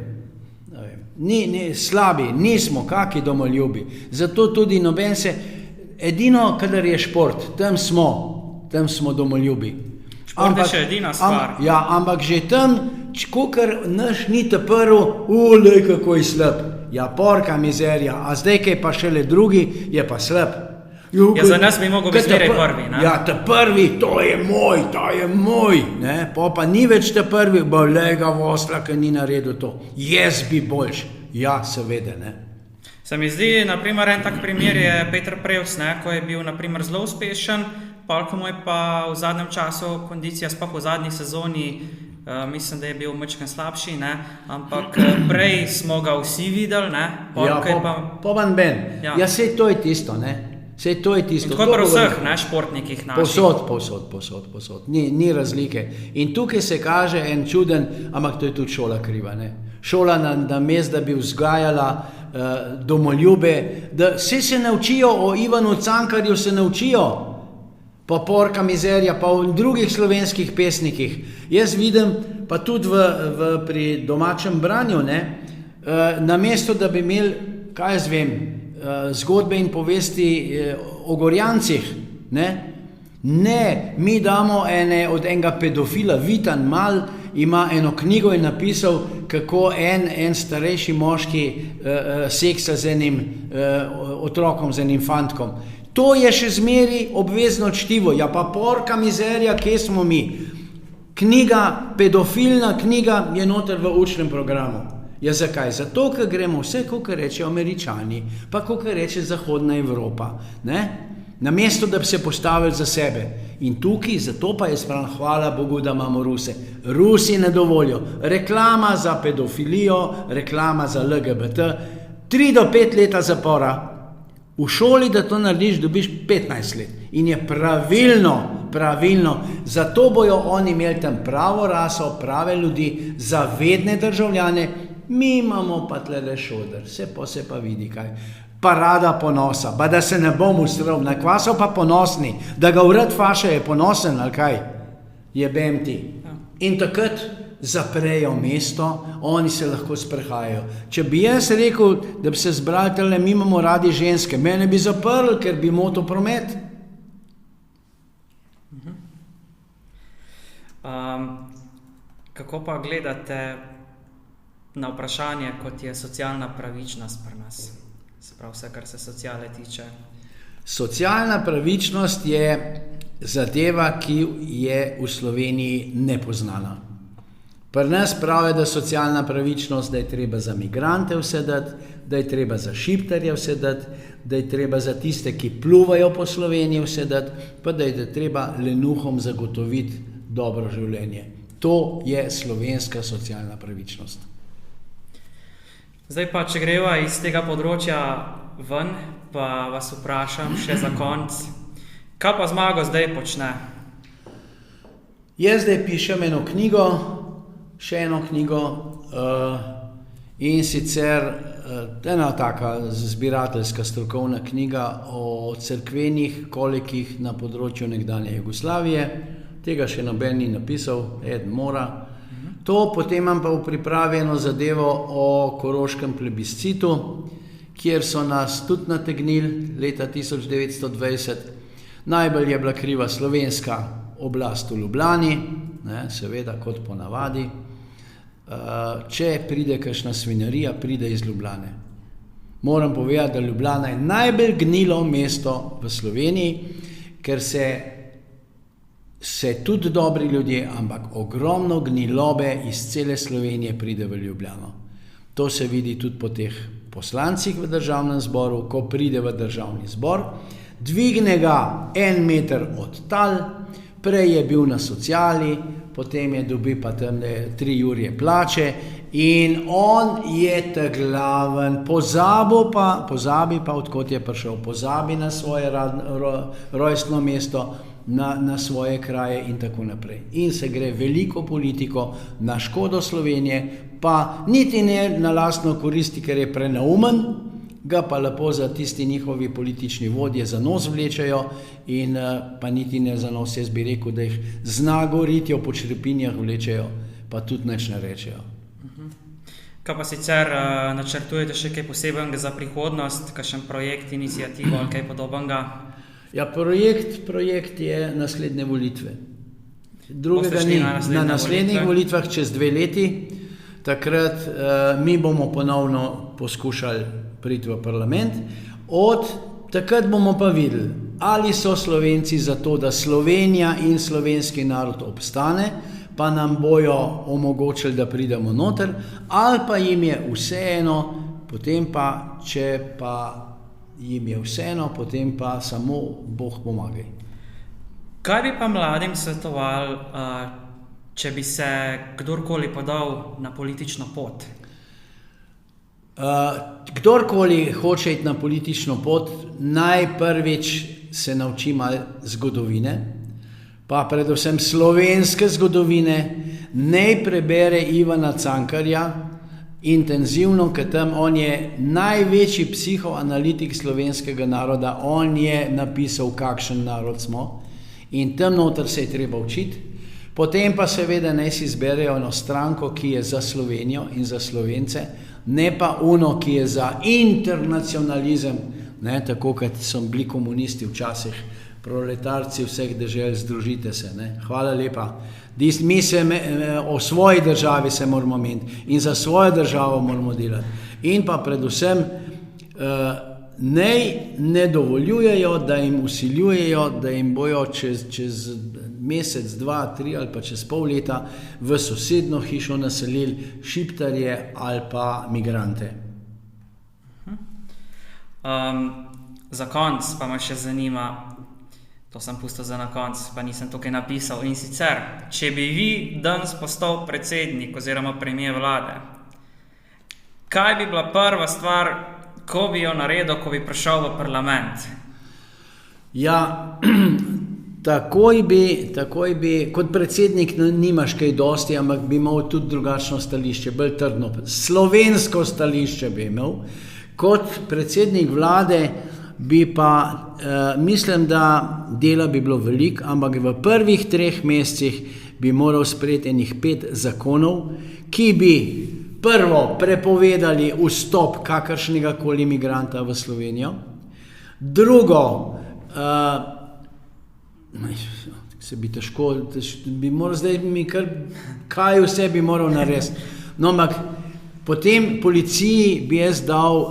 slabi, nismo kaki domoljubi. Zato tudi noben se, edino, kadar je šport, tam smo domoljubi. Šport je še edina stvar. Ampak že tam, kakor naš ni ta prvo, lej, kako je slab. Ja, porka mizerija, a zdaj, kaj pa šele drugi, je pa slab. Ja, za nas bi mogel biti zmeraj prvi, ne? Ja, ta prvi, to je moj, ne? Pa ni več ta prvi, lega vosla, ki ni naredil to. Jaz bi boljš. Ja, seveda, ne? Se mi zdi, naprimer, en tak primer je Peter Prevc, ne? Ko je bil, naprimer, zelo uspešen, ko mu je pa v zadnjem času kondicija, sploh v zadnji sezoni, mislim, da je bil majčkeno slabši, ne? Ampak prej smo ga vsi videli, ne? Ja, sej to je tisto, ne? Sej to je tisto. In tako pri vseh, ne, športnikih naših. Posod. Ni razlike. In tukaj se kaže en čuden, ampak to je tudi šola kriva, ne. Šola namesto, da bi vzgajala domoljube, da vse se naučijo o Ivanu Cankarju, se naučijo. pa Porka mizerija, pa v drugih slovenskih pesnikih. Jaz vidim, pa tudi pri domačem branju, namesto da bi imeli, kaj jaz vem, zgodbe in povesti o Gorjancih, ne, mi damo od enega pedofila, Vitan Mal, ima eno knjigo in napisal, kako en starejši moški seksa z enim otrokom, z enim fantkom. To je še zmeri obvezno čtivo. Ja pa Porka mizerija, kje smo mi? Knjiga, pedofilna knjiga je noter v učnem programu. Ja, zakaj? Zato, ker gremo vse, kakor reče Američani, pa kakor reče Zahodna Evropa. Namesto, da bi se postavili za sebe. In tukaj, zato pa jaz pravim, hvala Bogu, da imamo Ruse. Rusi ne dovolijo. Reklama za pedofilijo, reklama za LGBT, 3 do 5 leta zapora. V šoli, da to narediš, dobiš 15 let. In je pravilno. Zato bojo oni imeli tam pravo raso, prave ljudi, zavedne državljane. Mi imamo pa tlele šoder, se pa vidi kaj. Parada ponosa, pa da se ne bom ustral, na kva so pa ponosni, da ga urad faša je ponosen, ali kaj? Jebem ti. In takrat zaprejo mesto, oni se lahko sprehajajo. Če bi jaz rekel, da bi se zbrali tele, mi imamo radi ženske, mene bi zaprli, ker bi motil promet. Kako pa gledate na vprašanje, kot je socialna pravičnost pri nas? Se pravi, vse, kar se sociale tiče. Socialna pravičnost je zadeva, ki je v Sloveniji nepoznana. Pri nas pravijo, da socialna pravičnost, da je treba za migrante vse dati, da je treba za šiptarje vse dati, da je treba za tiste, ki pluvajo po Sloveniji vse dati, pa da je treba lenuhom zagotoviti dobro življenje. To je slovenska socialna pravičnost. Zdaj pa, če greva iz tega področja ven, pa vas vprašam še za konec, kaj pa Zmago zdaj počne? Jaz zdaj pišem še eno knjigo in sicer ena taka zbirateljska strokovna knjiga o cerkvenih kolikih na področju nekdanje Jugoslavije. Tega še noben ni napisal, eden mora. To potem imam pa v pripravi eno zadevo o koroškem plebiscitu, kjer so nas tudi nategnili leta 1920. Najbolj je bila kriva slovenska oblast v Ljubljani, seveda kot ponavadi. Če pride kakšna svinjarija, pride iz Ljubljane. Moram povedati, da Ljubljana je najbolj gnilo mesto v Sloveniji, ker se tudi dobri ljudje, ampak ogromno gnilobe iz cele Slovenije pride v Ljubljano. To se vidi tudi po teh poslancih v državnem zboru, ko pride v državni zbor, dvigne ga 1 meter od tal, prej je bil na sociali, potem je dobil pa tam 3 jurje plače in on je teglaven, pozabi pa odkot je prišel, pozabi na svoje rojstno mesto, na svoje kraje in tako naprej. In se gre veliko politiko na škodo Slovenije, pa niti ne na lastno koristi, ker je preneumen, ga pa lepo za tisti njihovi politični vodje za nos vlečejo in pa niti ne za nos, jaz bi rekel, da jih z nagoritjo po črepinjah vlečejo, pa tudi nič ne rečejo. Kaj pa sicer načrtujete še kaj posebenega za prihodnost, kakšen projekt, inicijativo ali kaj podobnega? Ja, projekt je naslednje volitve. Drugega ni. Na naslednjih volitvah čez 2 leti, takrat mi bomo ponovno poskušali priti v parlament. Od takrat bomo pa videli, ali so Slovenci za to, da Slovenija in slovenski narod obstane, pa nam bojo omogočili, da pridemo noter, ali pa jim je vseeno, potem pa, če pa jim je vseeno, potem pa samo Bog pomagaj. Kaj bi pa mladim svetoval, če bi se kdorkoli podal na politično pot? Kdorkoli hoče iti na politično pot, najprvič se nauči malo zgodovine, pa predvsem slovenske zgodovine, naj prebere Ivana Cankarja, intenzivno, ker tam on je največji psihoanalitik slovenskega naroda, on je napisal, kakšen narod smo In tam noter se je treba učiti. Potem pa seveda naj si izberejo eno stranko, ki je za Slovenijo in za Slovence, ne pa ono, ki je za internacionalizem, ne, tako kot so bili komunisti včasih, proletarci vseh dežel, združite se. Ne. Hvala lepa. Mi o svoji državi se moramo meniti in za svojo državo moramo delati. In pa predvsem ne dovoljujejo, da jim vsiljujejo, da jim bojo čez mesec, 2, 3 ali pa čez pol leta v sosedno hišo naselili Šiptarje ali pa migrante. Za konc pa me še zanima, to sem pustil za na konc, pa nisem tukaj napisal, in sicer, če bi vi danes postal predsednik oziroma premier vlade, kaj bi bila prva stvar, ko bi jo naredil, ko bi prišel v parlament? Ja, takoj bi, kot predsednik nimaš kaj dosti, ampak bi imel tudi drugačno stališče, bolj trdno, slovensko stališče bi imel. Kot predsednik vlade bi pa, mislim, da dela bi bilo veliko, ampak v prvih 3 mesecih bi moral sprejeti enih 5 zakonov, ki bi prvo prepovedali vstop kakršnega koli migranta v Slovenijo, drugo, se bi težko, bi moral zdaj mi kaj vse bi moral narediti. No, ampak potem policiji bi jaz dal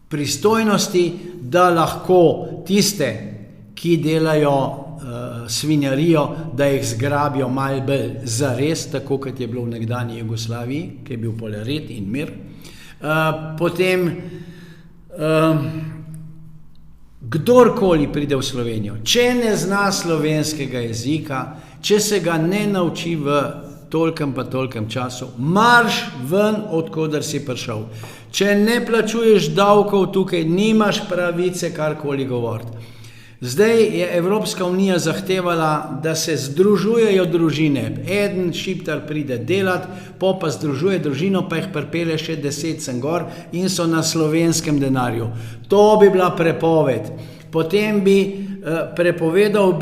pristojnosti, da lahko tiste, ki delajo svinjarijo, da jih zgrabijo malo bolj zares, tako kot je bilo v nekdanji Jugoslaviji, ki je bil pol red in mir. Potem kdorkoli pride v Slovenijo, če ne zna slovenskega jezika, če se ga ne nauči v tolkem času, marš ven, odkoder si prišel. Če ne plačuješ davkov tukaj, nimaš pravice karkoli govoriti. Zdaj je Evropska unija zahtevala, da se združujejo družine. Eden Šiptar pride delati, pa združuje družino, pa jih pripelje še 10 sem gor in so na slovenskem denarju. To bi bila prepoved. Potem bi prepovedal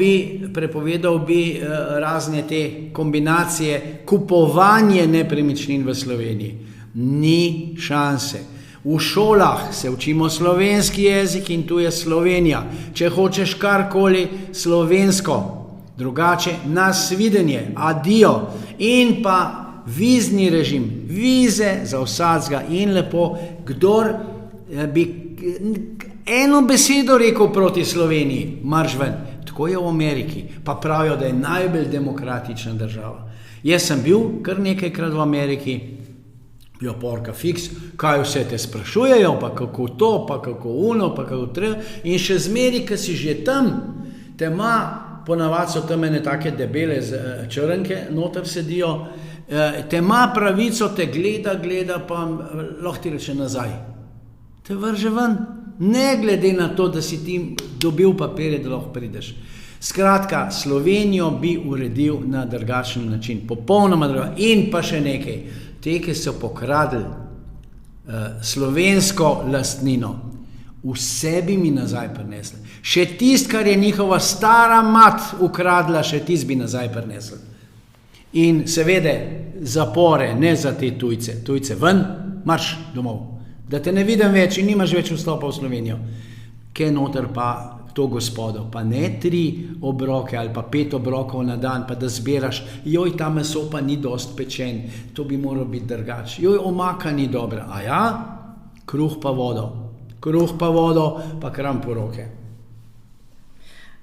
bi razne te kombinacije, kupovanje nepremičnin v Sloveniji. Ni šanse. V šolah se učimo slovenski jezik in tu je Slovenija. Če hočeš karkoli slovensko, drugače nasvidenje, adijo. In pa vizni režim, vize za vsakega in lepo, kdor bi eno besedo rekel proti Sloveniji, marš ven. Tako je v Ameriki, pa pravijo, da je najbolj demokratična država. Jaz sem bil kar nekajkrat v Ameriki, jo porka fiks, kaj vse te sprašujejo, pa kako to, pa kako uno, pa kako treba. In še zmeri, ki si že tam, te ima, ponavadi so tam ene take debele črnke, noter sedijo, te ima pravico, te gleda, pa lahko ti reče nazaj. Te vrže ven, ne glede na to, da si ti dobil papirje, da lahko prideš. Skratka, Slovenijo bi uredil na drugačen način, popolnoma drugačen. In pa še nekaj. Te, ki so pokradli slovensko lastnino, vse bi mi nazaj prinesli. Še tist, kar je njihova stara mat ukradla, še tist bi nazaj prinesli. In seveda zapore, ne za te tujce. Tujce ven, marš domov. Da te ne vidim več in nimaš več vstopa v Slovenijo. Kaj noter pa to gospodo, pa ne 3 obroke ali pa 5 obrokov na dan, pa da zbiraš, joj, ta meso pa ni dost pečen, to bi moral biti drugače, joj, omaka ni dobra, a ja, kruh pa vodo, pa kram po roke.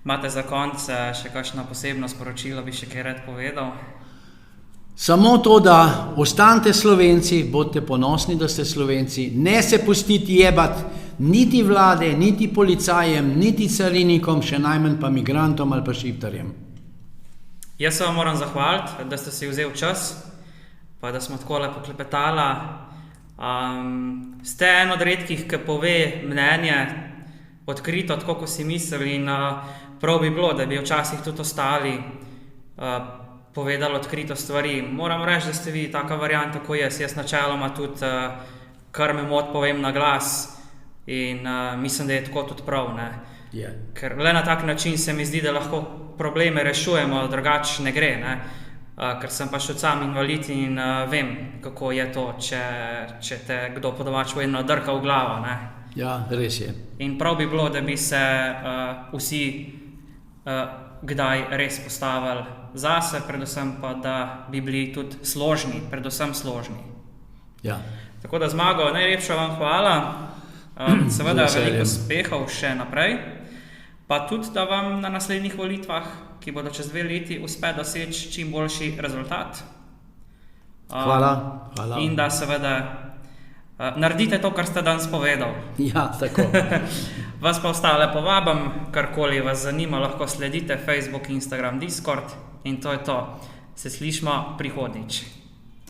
Imate za konec še kakšno posebno sporočilo, bi še kaj rad povedal? Samo to, da ostanite Slovenci, bodite ponosni, da ste Slovenci, ne se pustiti jebati niti vlade, niti policajem, niti carinikom, še najmanj pa migrantom ali pa Šiptarjem. Jaz se vam moram zahvaliti, da ste si vzeli čas, pa da smo takole poklepetala. Ste en od redkih, ki pove mnenje odkrito, tako ko si mislili, in prav bi bilo, da bi včasih tudi ostali povedali odkrito stvari. Moram reči, da ste vi taka varianta, ko jaz načeloma tudi kar me mot povem na glas in mislim, da je tako tudi prav. Ne? Je. Ker le na tak način se mi zdi, da lahko probleme rešujemo, drugače ne gre. Ne? Ker sem pač sam invalid in vem, kako je to, če te kdo po domačem povedano drka v glavo. Ne? Ja, res je. In prav bi bilo, da bi se vsi kdaj res postavili zase, predvsem pa, da bi bili tudi složni, predvsem složni. Ja. Tako da Zmago, najlepša vam hvala. Seveda Z veseljem. veliko uspehov še naprej, pa tudi, da vam na naslednjih volitvah, ki bodo čez 2 leti, uspe doseči čim boljši rezultat. Hvala. In da seveda naredite to, kar ste danes povedal. Ja, tako. Vas pa ostale povabim, karkoli vas zanima, lahko sledite Facebook, Instagram, Discord in to je to. Se slišimo prihodnjič.